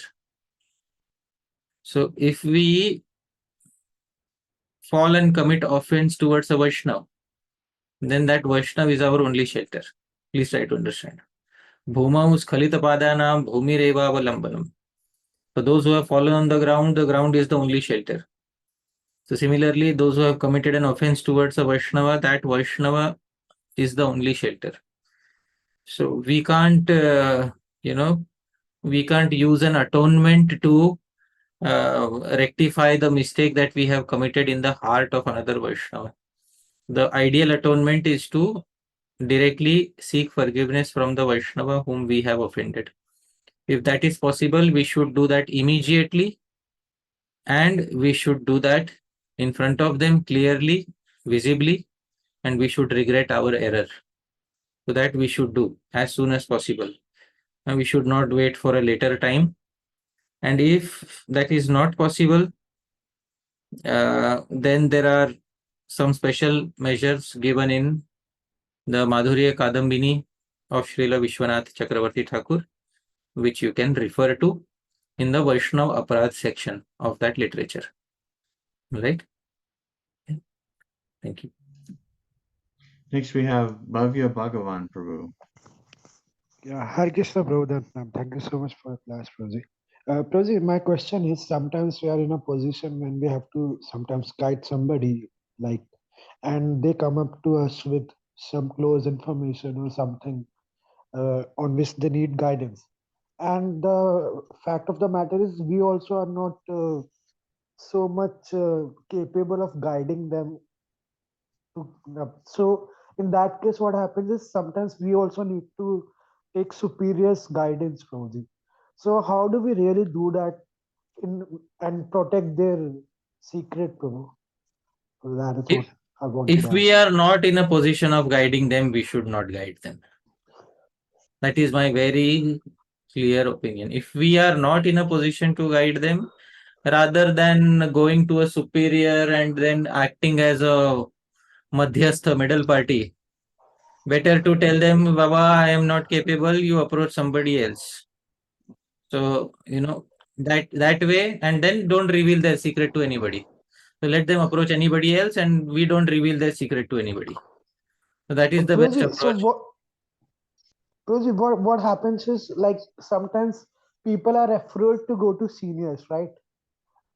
So if we fall and commit offense towards a Vaishnava, then that Vaishnava is our only shelter. Please try to understand. Bhumau Skhalita Padanam Bhumirevavalambanam. For those who have fallen on the ground is the only shelter. So similarly, those who have committed an offense towards a Vaishnava, that Vaishnava is the only shelter. So we can't, we can't use an atonement to rectify the mistake that we have committed in the heart of another Vaishnava. The ideal atonement is to directly seek forgiveness from the Vaishnava whom we have offended. If that is possible, we should do that immediately, and we should do that in front of them clearly, visibly, and we should regret our error. So that we should do as soon as possible. And we should not wait for a later time. And if that is not possible, then there are some special measures given in the Madhurya Kadambini of Srila Vishwanath Chakravarti Thakur, which you can refer to in the Vaishnava Aparadh section of that literature. Right? Thank you. Next, we have Bhavya Bhagavan Prabhu. Yeah, Hare Krishna Prabhupada. Thank you so much for the class, Prabhuji. Prabhuji, my question is, sometimes we are in a position when we have to sometimes guide somebody, and they come up to us with some close information or something on which they need guidance. And the fact of the matter is, we also are not so much capable of guiding them. So in that case, what happens is sometimes we also need to take superiors guidance, Prabhuji. So how do we really do that and protect their secret, Prabhu? So that is what I wanted If to we ask. are not in a position of guiding them, we should not guide them. That is my very clear opinion. If we are not in a position to guide them, rather than going to a superior and then acting as a madhyastha middle party, better to tell them, Baba, I am not capable, you approach somebody else. So, that way, and then don't reveal their secret to anybody. So let them approach anybody else and we don't reveal their secret to anybody. So that is the best Prabhuji, approach. so what happens is, like, sometimes people are afraid to go to seniors, right?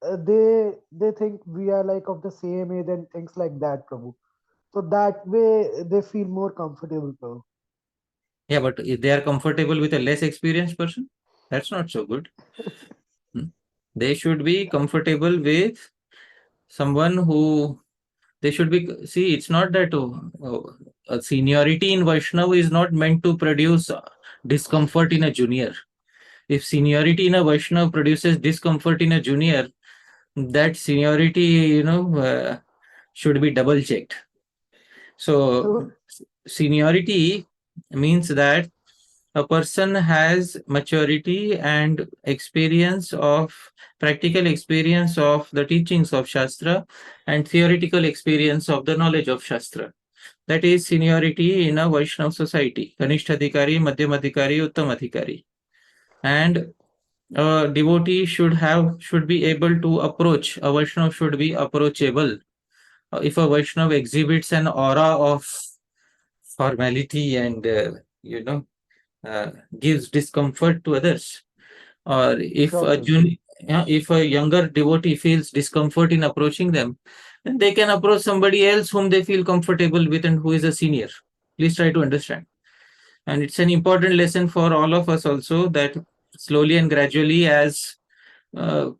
They think we are like of the same age and things like that, Prabhu. So that way they feel more comfortable, Prabhu. Yeah, but if they are comfortable with a less experienced person, that's not so good. They should be comfortable with someone who they should be. See, it's not that a seniority in Vaishnava is not meant to produce discomfort in a junior. If seniority in a Vaishnava produces discomfort in a junior, that seniority, should be double checked. So seniority means that a person has maturity and experience of practical experience of the teachings of Shastra and theoretical experience of the knowledge of Shastra. That is seniority in a Vaishnava society. Kanishtadhikari, Madhyamadhikari, Uttamadhikari. And a devotee should be able to approach. A Vaishnava should be approachable. If a Vaishnava exhibits an aura of formality and gives discomfort to others, or if if a younger devotee feels discomfort in approaching them, then they can approach somebody else whom they feel comfortable with and who is a senior. Please try to understand. And it's an important lesson for all of us also, that slowly and gradually, as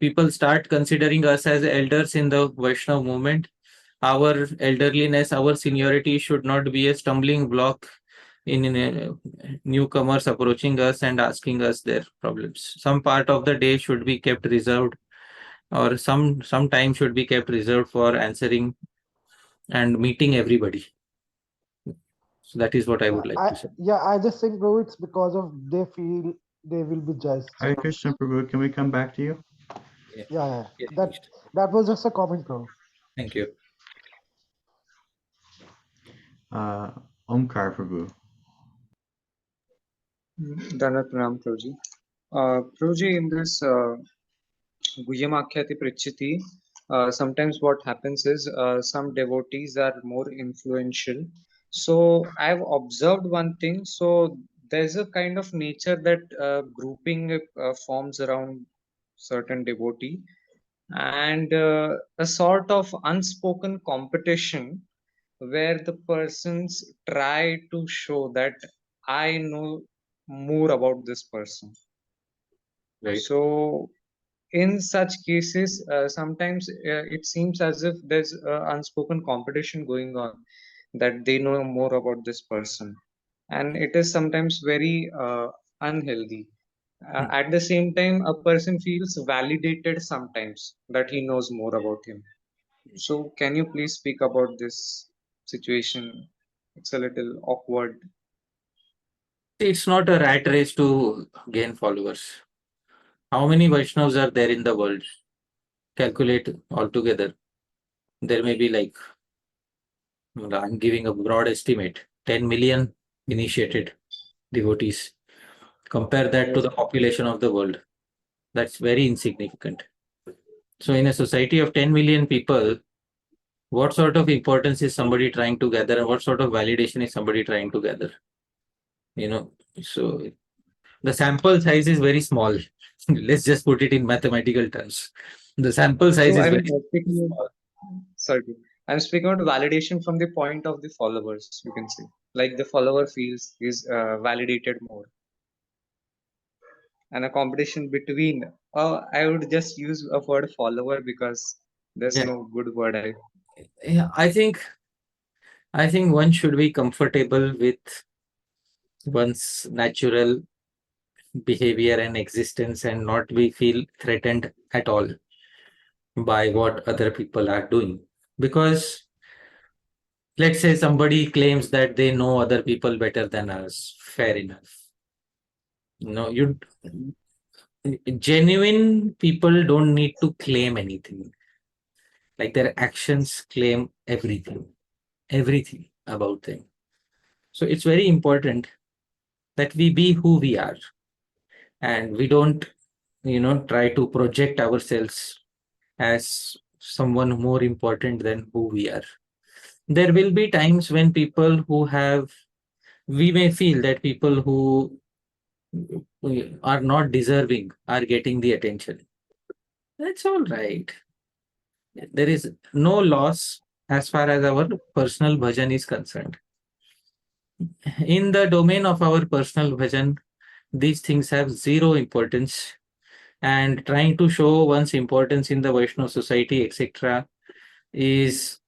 people start considering us as elders in the Vaishnava movement, our elderliness, our seniority should not be a stumbling block in newcomers approaching us and asking us their problems. Some part of the day should be kept reserved, or some time should be kept reserved for answering and meeting everybody. So that is what I would like to say. Yeah, I just think, bro, it's because of they feel they will be judged. Hare Krishna, Prabhu, can we come back to you? Yeah. That was just a comment, bro. Thank you. Omkar, Prabhu. Dandavat Pranam, Prabhuji. Prabhuji, in this guhyam, akhyati, prcchati, sometimes what happens is some devotees are more influential. So I've observed one thing. So there's a kind of nature that grouping forms around certain devotee, and a sort of unspoken competition where the persons try to show that I know more about this person. Right. So in such cases, sometimes it seems as if there's unspoken competition going on, that they know more about this person, and it is sometimes very unhealthy. At the same time, a person feels validated sometimes that he knows more about him. So can you please speak about this situation? It's a little awkward. It's not a rat race to gain followers. How many Vaishnavas are there in the world? Calculate altogether. There may be, like, I'm giving a broad estimate, 10 million initiated devotees. Compare that to the population of the world. That's very insignificant. So in a society of 10 million people, what sort of importance is somebody trying to gather, and what sort of validation is somebody trying to gather? So the sample size is very small. Let's just put it in mathematical terms. The sample size So is very small. Sorry, I'm speaking about validation from the point of the followers, you can say. Like the follower feels is validated more. And a competition between, I would just use a word follower because there's no good word. I think I think one should be comfortable with one's natural behavior and existence and not be feel threatened at all by what other people are doing. Because let's say somebody claims that they know other people better than us, fair enough. No, genuine people don't need to claim anything. Like their actions claim everything about them. So it's very important that we be who we are and we don't, try to project ourselves as someone more important than who we are. There will be times when we may feel that people who are not deserving are getting the attention. That's all right. There is no loss as far as our personal bhajan is concerned. In the domain of our personal bhajan, these things have zero importance, and trying to show one's importance in the Vaishnava society, etc., is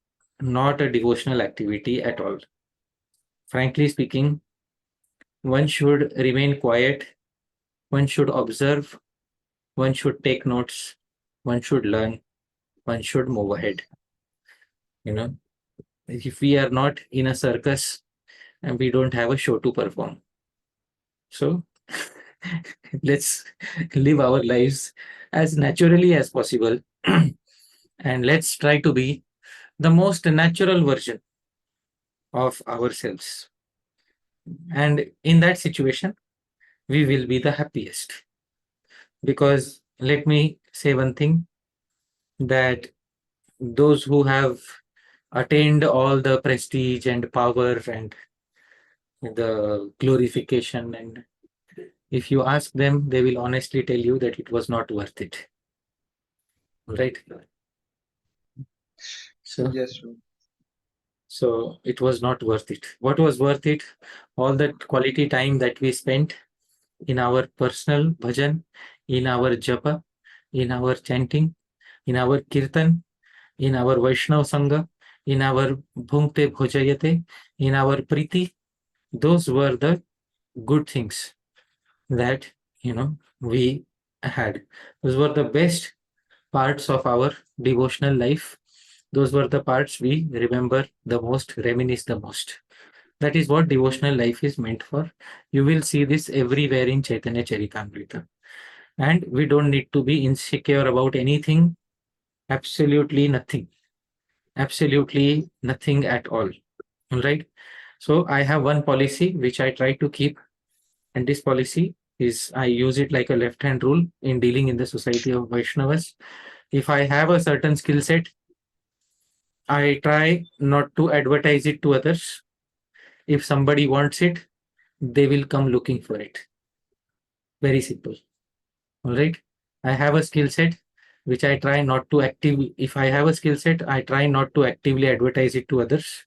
not a devotional activity at all. Frankly speaking, one should remain quiet, one should observe, one should take notes, one should learn, one should move ahead. If we are not in a circus and we don't have a show to perform. So let's live our lives as naturally as possible and let's try to be the most natural version of ourselves. And in that situation, we will be the happiest. Because let me say one thing, that those who have attained all the prestige and power and the glorification, and if you ask them, they will honestly tell you that it was not worth it. Right? So, Yes, sir. So it was not worth it. What was worth it? All that quality time that we spent in our personal bhajan, in our japa, in our chanting, in our kirtan, in our Vaishnava Sangha, in our bhunkte bhojayate, in our priti. Those were the good things that we had. Those were the best parts of our devotional life. Those were the parts we remember the most, reminisce the most. That is what devotional life is meant for. You will see this everywhere in Chaitanya Charitamrtam. And we don't need to be insecure about anything. Absolutely nothing. Absolutely nothing at all. All right. So I have one policy which I try to keep. And this policy is, I use it like a left-hand rule in dealing in the society of Vaishnavas. If I have a certain skill set, I try not to advertise it to others. If somebody wants it, they will come looking for it. Very simple. All right. I have a skill set which I try not to if I have a skill set, I try not to actively advertise it to others.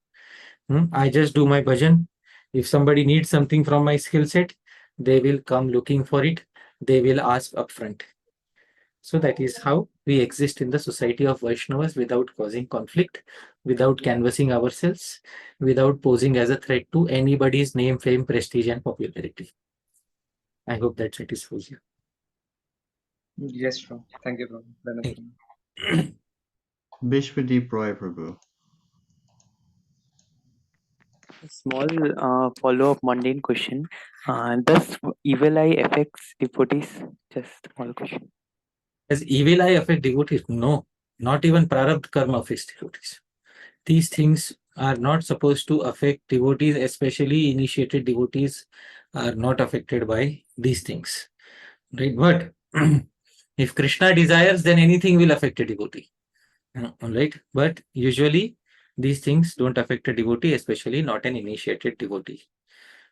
I just do my bhajan. If somebody needs something from my skill set, they will come looking for it. They will ask upfront. So that is how we exist in the society of Vaishnavas without causing conflict, without canvassing ourselves, without posing as a threat to anybody's name, fame, prestige, and popularity. I hope that satisfies you. Yes, sir. Thank you, Prabhu. Vishwadeep Roy Prabhu. Small follow-up mundane question. Does evil eye affects devotees? Just small question. Does evil eye affect devotees? No, not even prarabdha karma affects devotees. These things are not supposed to affect devotees, especially initiated devotees are not affected by these things. Right? But if Krishna desires, then anything will affect a devotee. Right? But usually these things don't affect a devotee, especially not an initiated devotee.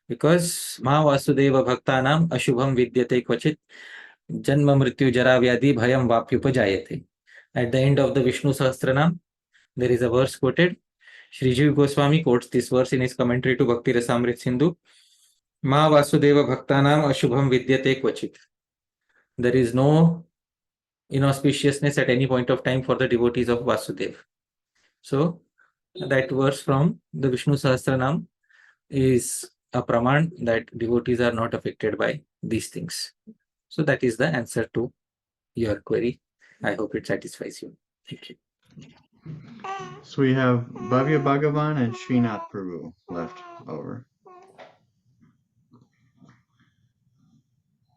Because Ma Vasudeva Bhaktanam Ashubham Vidyate Kvachit Janma Mrityu Jara Vyadi Bhayam Vapyupajayate. At the end of the Vishnu Sahasranam, there is a verse quoted. Shri Goswami quotes this verse in his commentary to Bhakti Rasamrit Sindhu. Ma Vasudeva Bhaktanam Ashubham Vidyate Kvachit. There is no inauspiciousness at any point of time for the devotees of Vasudeva. So, that verse from the Vishnu Sahasranam is a praman that devotees are not affected by these things. So that is the answer to your query. I hope it satisfies you. Thank you. So we have Bhavya Bhagavan and Srinath Prabhu left over.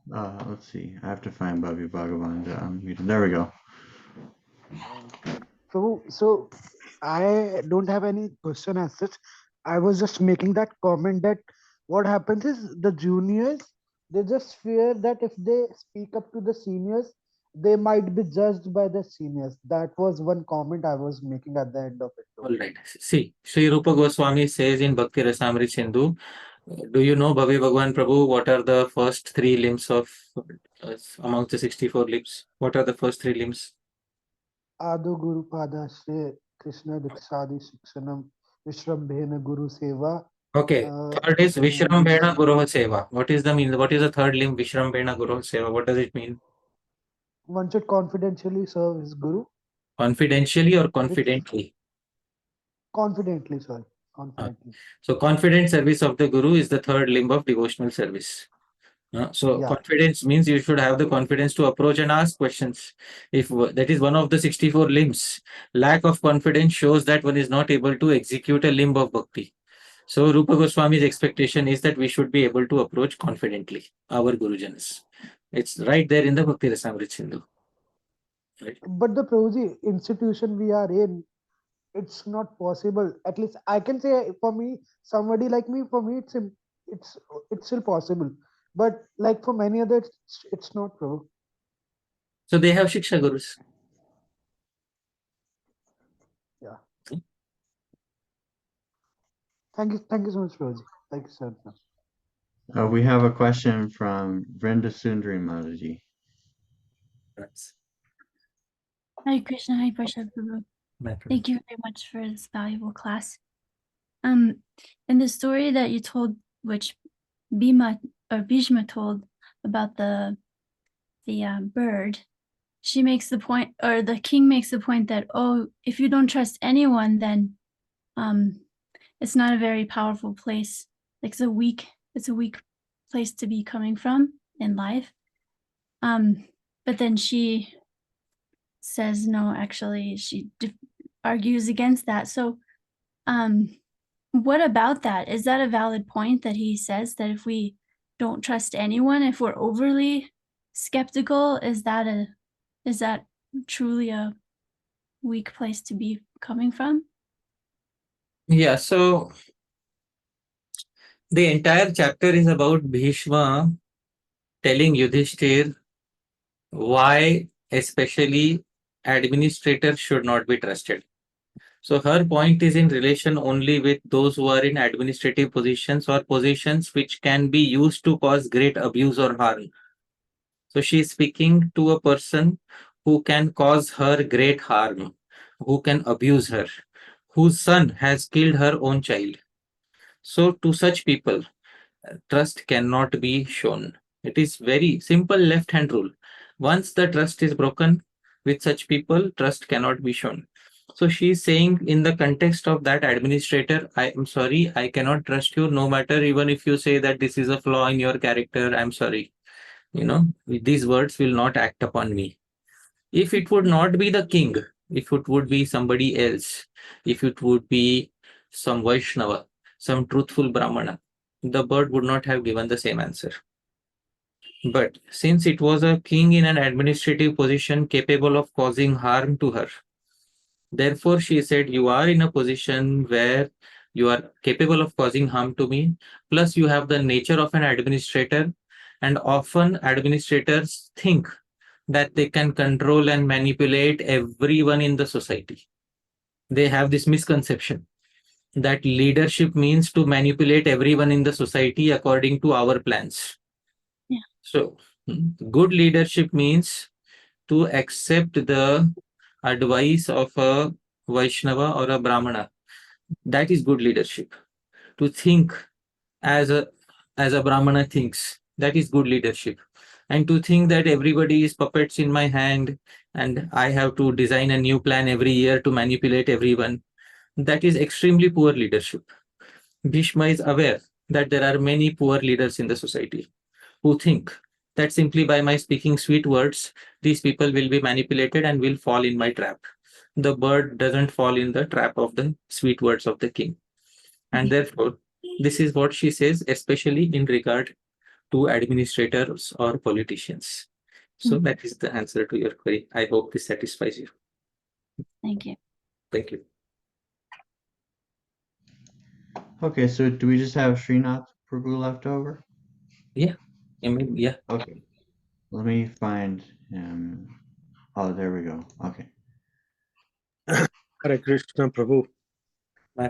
Let's see. I have to find Bhavya Bhagavan. There we go. So I don't have any question as such. I was just making that comment that what happens is the juniors, they just fear that if they speak up to the seniors, they might be judged by the seniors. That was one comment I was making at the end of it. All right. See, Sri Rupa Goswami says in Bhakti Rasamrita Sindhu, do you know, Bhavi Bhagwan Prabhu, what are the first three limbs of amongst the 64 limbs? What are the first three limbs? Adu Guru Pada Shri Krishnadasa Shikshanam Vishrambhena Guru Seva. Okay. Third is Vishrambhena Guru Seva. What is the mean? What is the third limb? Vishrambhena Guru Seva. What does it mean? One should confidentially serve his Guru. Confidentially or confidently? Confidently, sorry. Confidently. So confident service of the Guru is the third limb of devotional service. Confidence means you should have the confidence to approach and ask questions. If that is one of the 64 limbs, lack of confidence shows that one is not able to execute a limb of bhakti. So Rupa Goswami's expectation is that we should be able to approach confidently our Gurujanas. It's right there in the Bhakti Rasamrita Sindhu. Right? But the Prabhuji institution we are in, it's not possible. At least I can say for me, somebody like me, for me, it's still possible. But like for many others, it's not, Prabhu. So they have Shiksha Gurus. Yeah. Thank you so much, Prabhuji. Thank you so much. We have a question from Vrinda Sundari Mataji. Hare Krishna, Hare Prabhupada Prabhu. Thank you very much for this valuable class. In the story that you told, which Bhishma told about the bird, she makes the point, or the king makes the point that, oh, if you don't trust anyone, then it's not a very powerful place. Like it's a weak place to be coming from in life. But then she says no, actually she argues against that. So what about that? Is that a valid point that he says that if we don't trust anyone, if we're overly skeptical, is that truly a weak place to be coming from? Yeah, so the entire chapter is about Bhishma telling Yudhishthir why especially administrators should not be trusted. So her point is in relation only with those who are in administrative positions or positions which can be used to cause great abuse or harm. So she is speaking to a person who can cause her great harm, who can abuse her, whose son has killed her own child. So to such people, trust cannot be shown. It is very simple left-hand rule. Once the trust is broken with such people, trust cannot be shown. So she is saying in the context of that administrator, I am sorry, I cannot trust you no matter even if you say that this is a flaw in your character, I'm sorry. You know, these words will not act upon me. If it would not be the king, if it would be somebody else, if it would be some Vaishnava, some truthful Brahmana, the bird would not have given the same answer. But since it was a king in an administrative position capable of causing harm to her, therefore she said, you are in a position where you are capable of causing harm to me, plus you have the nature of an administrator, and often administrators think that they can control and manipulate everyone in the society. They have this misconception that leadership means to manipulate everyone in the society according to our plans. Yeah. So good leadership means to accept the advice of a Vaishnava or a Brahmana. That is good leadership. To think as a Brahmana thinks, that is good leadership. And to think that everybody is puppets in my hand and I have to design a new plan every year to manipulate everyone, that is extremely poor leadership. Bhishma is aware that there are many poor leaders in the society who think that simply by my speaking sweet words, these people will be manipulated and will fall in my trap. The bird doesn't fall in the trap of the sweet words of the king. And therefore, this is what she says, especially in regard to administrators or politicians. So that is the answer to your query. I hope this satisfies you. Thank you. Thank you. Okay, so do we just have Srinath Prabhu left over? Yeah. I mean, yeah. Okay. Let me find him. Oh, there we go. Okay. Hare Krishna Prabhu.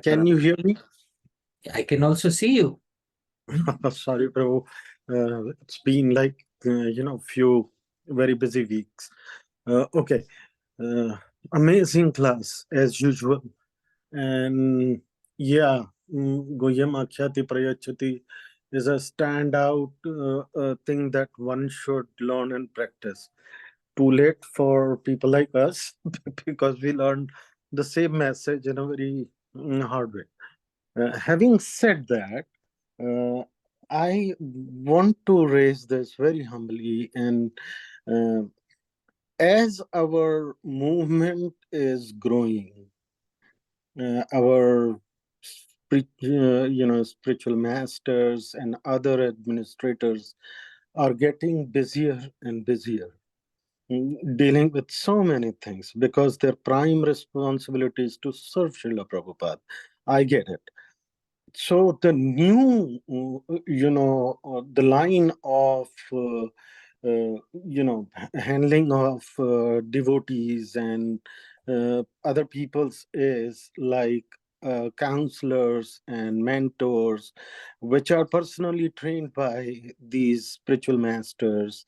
Can you hear me? I can also see you. Sorry, Prabhu. It's been like, few very busy weeks. Okay. Amazing class as usual. And yeah, guhyam, akhyati, prcchati is a standout thing that one should learn and practice. Too late for people like us because we learned the same message in a very hard way. Having said that, I want to raise this very humbly, and as our movement is growing, our spiritual masters and other administrators are getting busier and busier, dealing with so many things because their prime responsibility is to serve Srila Prabhupada. I get it. So the new, the line of, handling of devotees and other people's is like counselors and mentors, which are personally trained by these spiritual masters,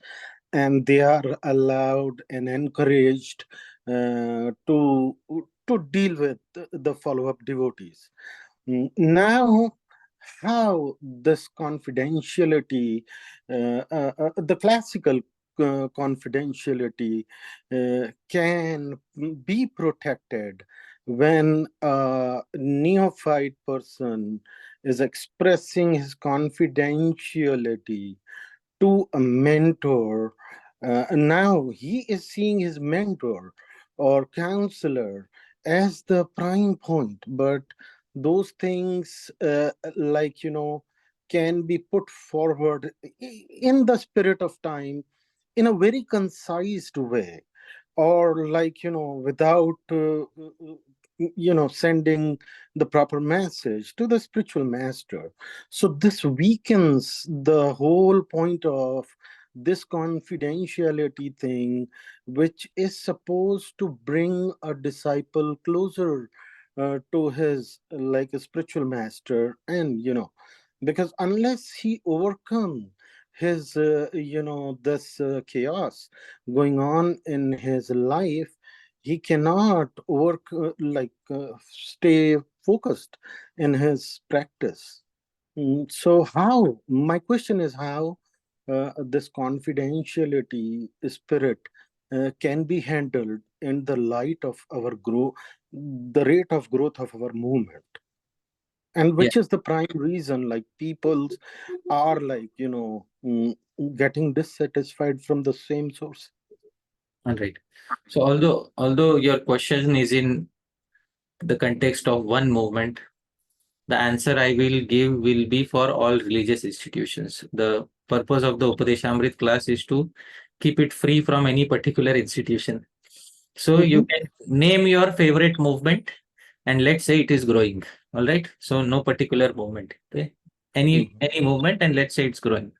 and they are allowed and encouraged to deal with the follow-up devotees. Now, how this confidentiality, the classical confidentiality can be protected when a neophyte person is expressing his confidentiality to a mentor. Now he is seeing his mentor or counselor as the prime point, but those things can be put forward in the spirit of time in a very concise way, or without sending the proper message to the spiritual master. So this weakens the whole point of this confidentiality thing, which is supposed to bring a disciple closer to his a spiritual master. And because unless he overcome his this chaos going on in his life, he cannot work stay focused in his practice. So how, my question is how this confidentiality spirit can be handled in the light of our growth, the rate of growth of our movement, and which is the prime reason people are getting dissatisfied from the same source. All right. So although your question is in the context of one movement, the answer I will give will be for all religious institutions. The purpose of the Upadeshamritam class is to keep it free from any particular institution. So you can name your favorite movement and let's say it is growing. All right. So no particular movement. Okay. Any movement and let's say it's growing.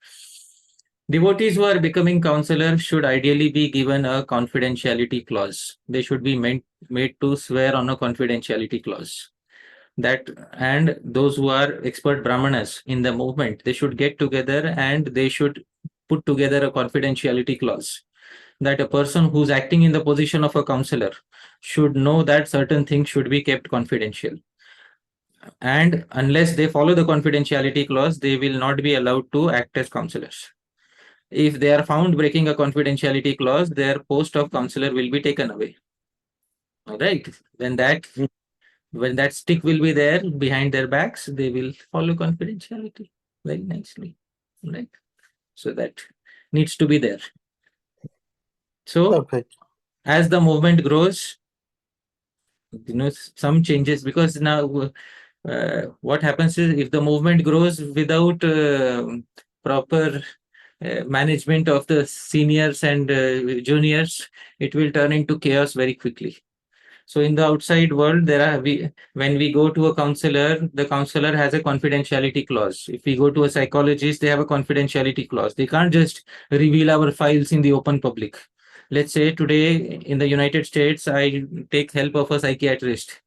Devotees who are becoming counselors should ideally be given a confidentiality clause. They should be made to swear on a confidentiality clause. And those who are expert brahmanas in the movement, they should get together and they should put together a confidentiality clause that a person who's acting in the position of a counselor should know that certain things should be kept confidential. And unless they follow the confidentiality clause, they will not be allowed to act as counselors. If they are found breaking a confidentiality clause, their post of counselor will be taken away. All right. Then When that stick will be there behind their backs, they will follow confidentiality very nicely, right? So that needs to be there. So Okay. as the movement grows, some changes, because now what happens is, if the movement grows without proper management of the seniors and juniors, it will turn into chaos very quickly. So in the outside world, when we go to a counselor, the counselor has a confidentiality clause. If we go to a psychologist, they have a confidentiality clause. They can't just reveal our files in the open public. Let's say today in the United States, I take help of a psychiatrist,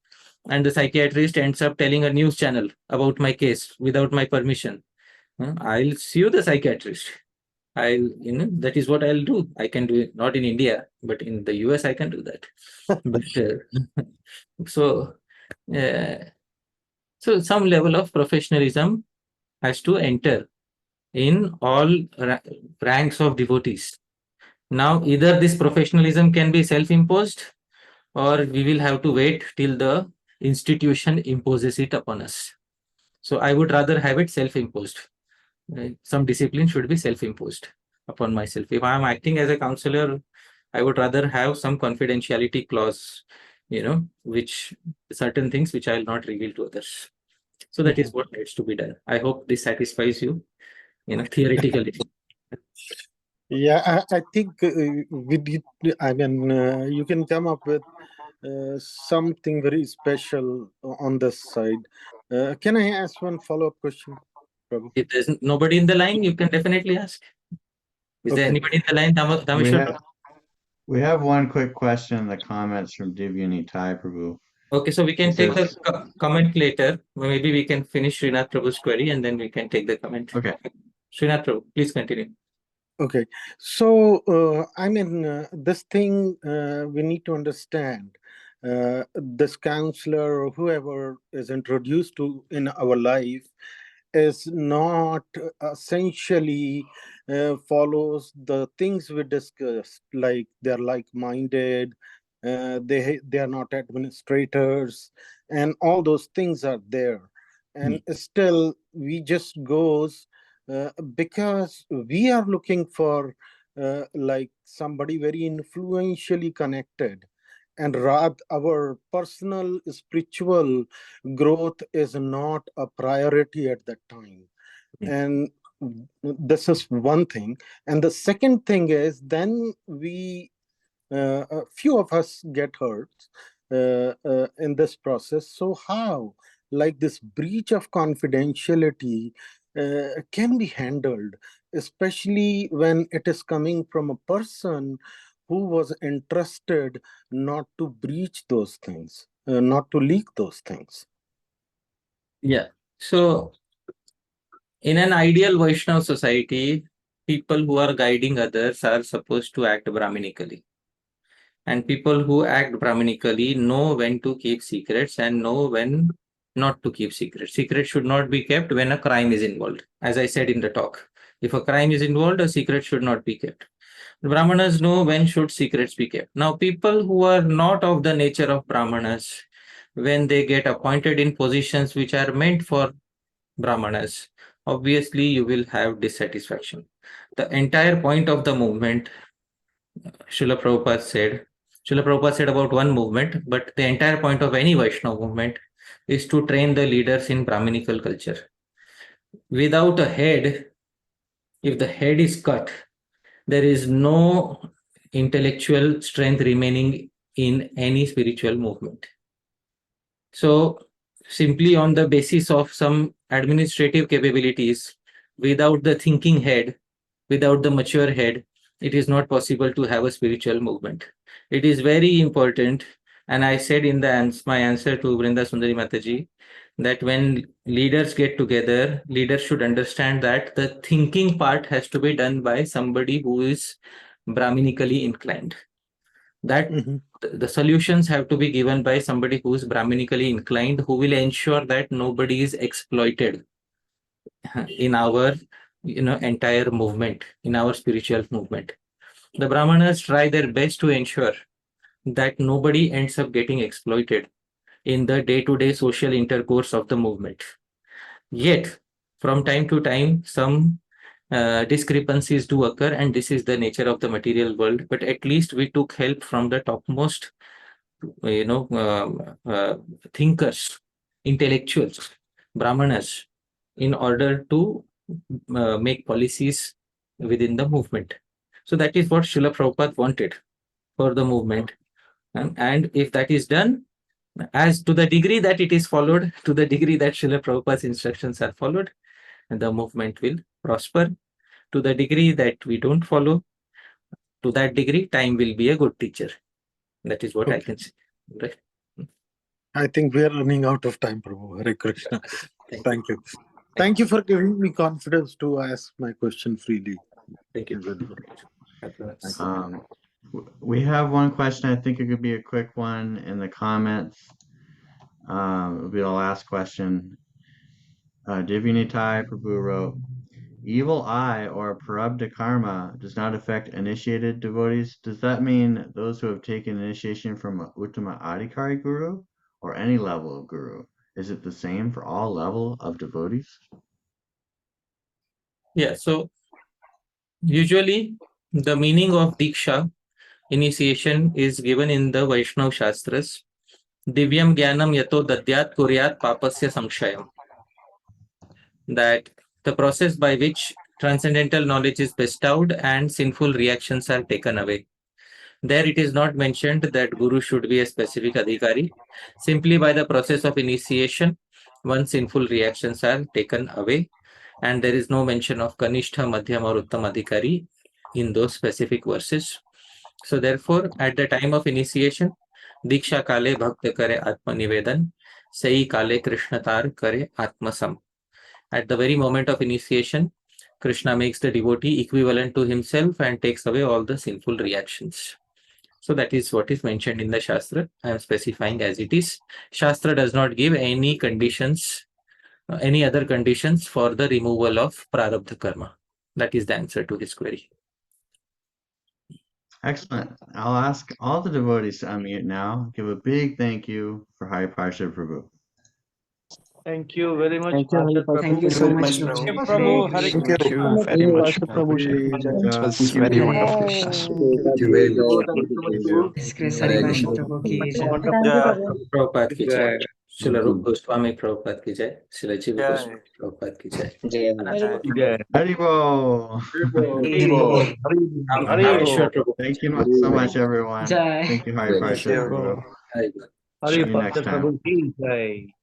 and the psychiatrist ends up telling a news channel about my case without my permission. I'll sue the psychiatrist. That is what I'll do. I can do it, not in India, but in the US, I can do that. But so some level of professionalism has to enter in all ranks of devotees. Now, either this professionalism can be self-imposed, or we will have to wait till the institution imposes it upon us. So I would rather have it self-imposed. Some discipline should be self-imposed upon myself. If I'm acting as a counselor, I would rather have some confidentiality clause, which certain things which I'll not reveal to others. So that is what needs to be done. I hope this satisfies you, theoretically. Yeah, I think you can come up with something very special on this side. Can I ask one follow-up question, Prabhu? If there's nobody in the line, you can definitely ask. Is there anybody in the line? We have one quick question in the comments from Divyani Thai Prabhu. Okay, so we can take the comment later. Maybe we can finish Srinath Prabhu's query and then we can take the comment. Okay. Srinath Prabhu, please continue. Okay, so this thing we need to understand. This counselor or whoever is introduced to in our life is not essentially follows the things we discussed, like they're like-minded, they are not administrators, and all those things are there. And still we just goes because we are looking for like somebody very influentially connected, and rather our personal spiritual growth is not a priority at that time. And this is one thing. And the second thing is, then a few of us get hurt in this process. So how, like, this breach of confidentiality can be handled, especially when it is coming from a person who was entrusted not to breach those things, not to leak those things? Yeah. So in an ideal Vaishnava society, people who are guiding others are supposed to act Brahminically. And people who act Brahminically know when to keep secrets and know when not to keep secrets. Secrets should not be kept when a crime is involved. As I said in the talk, if a crime is involved, a secret should not be kept. The Brahmanas know when should secrets be kept. Now, people who are not of the nature of Brahmanas, when they get appointed in positions which are meant for Brahmanas, obviously you will have dissatisfaction. The entire point of the movement, Srila Prabhupada said about one movement, but the entire point of any Vaishnava movement is to train the leaders in Brahminical culture. Without a head, if the head is cut, there is no intellectual strength remaining in any spiritual movement. So simply on the basis of some administrative capabilities, without the thinking head, without the mature head, it is not possible to have a spiritual movement. It is very important, and I said in my answer to Vrinda Sundari Mataji, that when leaders get together, leaders should understand that the thinking part has to be done by somebody who is Brahminically inclined. That the solutions have to be given by somebody who is Brahminically inclined, who will ensure that nobody is exploited in our entire movement, in our spiritual movement. The Brahmanas try their best to ensure that nobody ends up getting exploited in the day-to-day social intercourse of the movement. Yet, from time to time, some discrepancies do occur, and this is the nature of the material world. But at least we took help from the topmost, thinkers, intellectuals, brahmanas, in order to make policies within the movement. So that is what Srila Prabhupada wanted for the movement. And if that is done, as to the degree that it is followed, to the degree that Srila Prabhupada's instructions are followed, the movement will prosper. To the degree that we don't follow, to that degree, time will be a good teacher. That is what I can say. Right? I think we are running out of time, Prabhu. Hare Krishna. Thank you. Thank you for giving me confidence to ask my question freely. Thank you. We have one question. I think it could be a quick one in the comments. It'll be the last question. Divyanitai Prabhu wrote, evil eye or prarabdha karma does not affect initiated devotees. Does that mean those who have taken initiation from an Uttama Adhikari guru or any level of guru? Is it the same for all level of devotees? Yeah, so usually the meaning of Diksha, initiation, is given in the Vaishnava Shastras. Divyam Jnanam Yato Dadyat Kuryat Papasya Samshayam. That the process by which transcendental knowledge is bestowed and sinful reactions are taken away. There it is not mentioned that Guru should be a specific Adhikari. Simply by the process of initiation, once sinful reactions are taken away, and there is no mention of Kanishtha, Madhyam or Uttam Adhikari in those specific verses. So therefore, at the time of initiation, Diksha Kale Bhakta Kare Atma Nivedan, Sai Kale Krishnatar Kare Atma Sam. At the very moment of initiation, Krishna makes the devotee equivalent to himself and takes away all the sinful reactions. So that is what is mentioned in the Shastra. I am specifying as it is. Shastra does not give any conditions, any other conditions for the removal of prarabdha karma. That is the answer to this query. Excellent. I'll ask all the devotees to unmute now. Give a big thank you for Hari Pārṣada Prabhu. Thank you very much. Thank you, Thank you so much, Prabhu. Prabhu. Prabhu, Hare Thank Krishna. you very much, Prabhu. It was very wonderful. Thank you very much. Hare Krishna Prabhu ki jai. Prabhupada ki jai. Srila Rupa Goswami Prabhupada ki jai. Srila Jiva Goswami Prabhupada ki jai. Haribo. Thank you so much, everyone. Thank you, Hari Pārṣada Prabhu. See you next time. Prabhupada ki jai.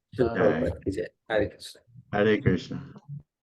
Hare Krishna. Hare Krishna.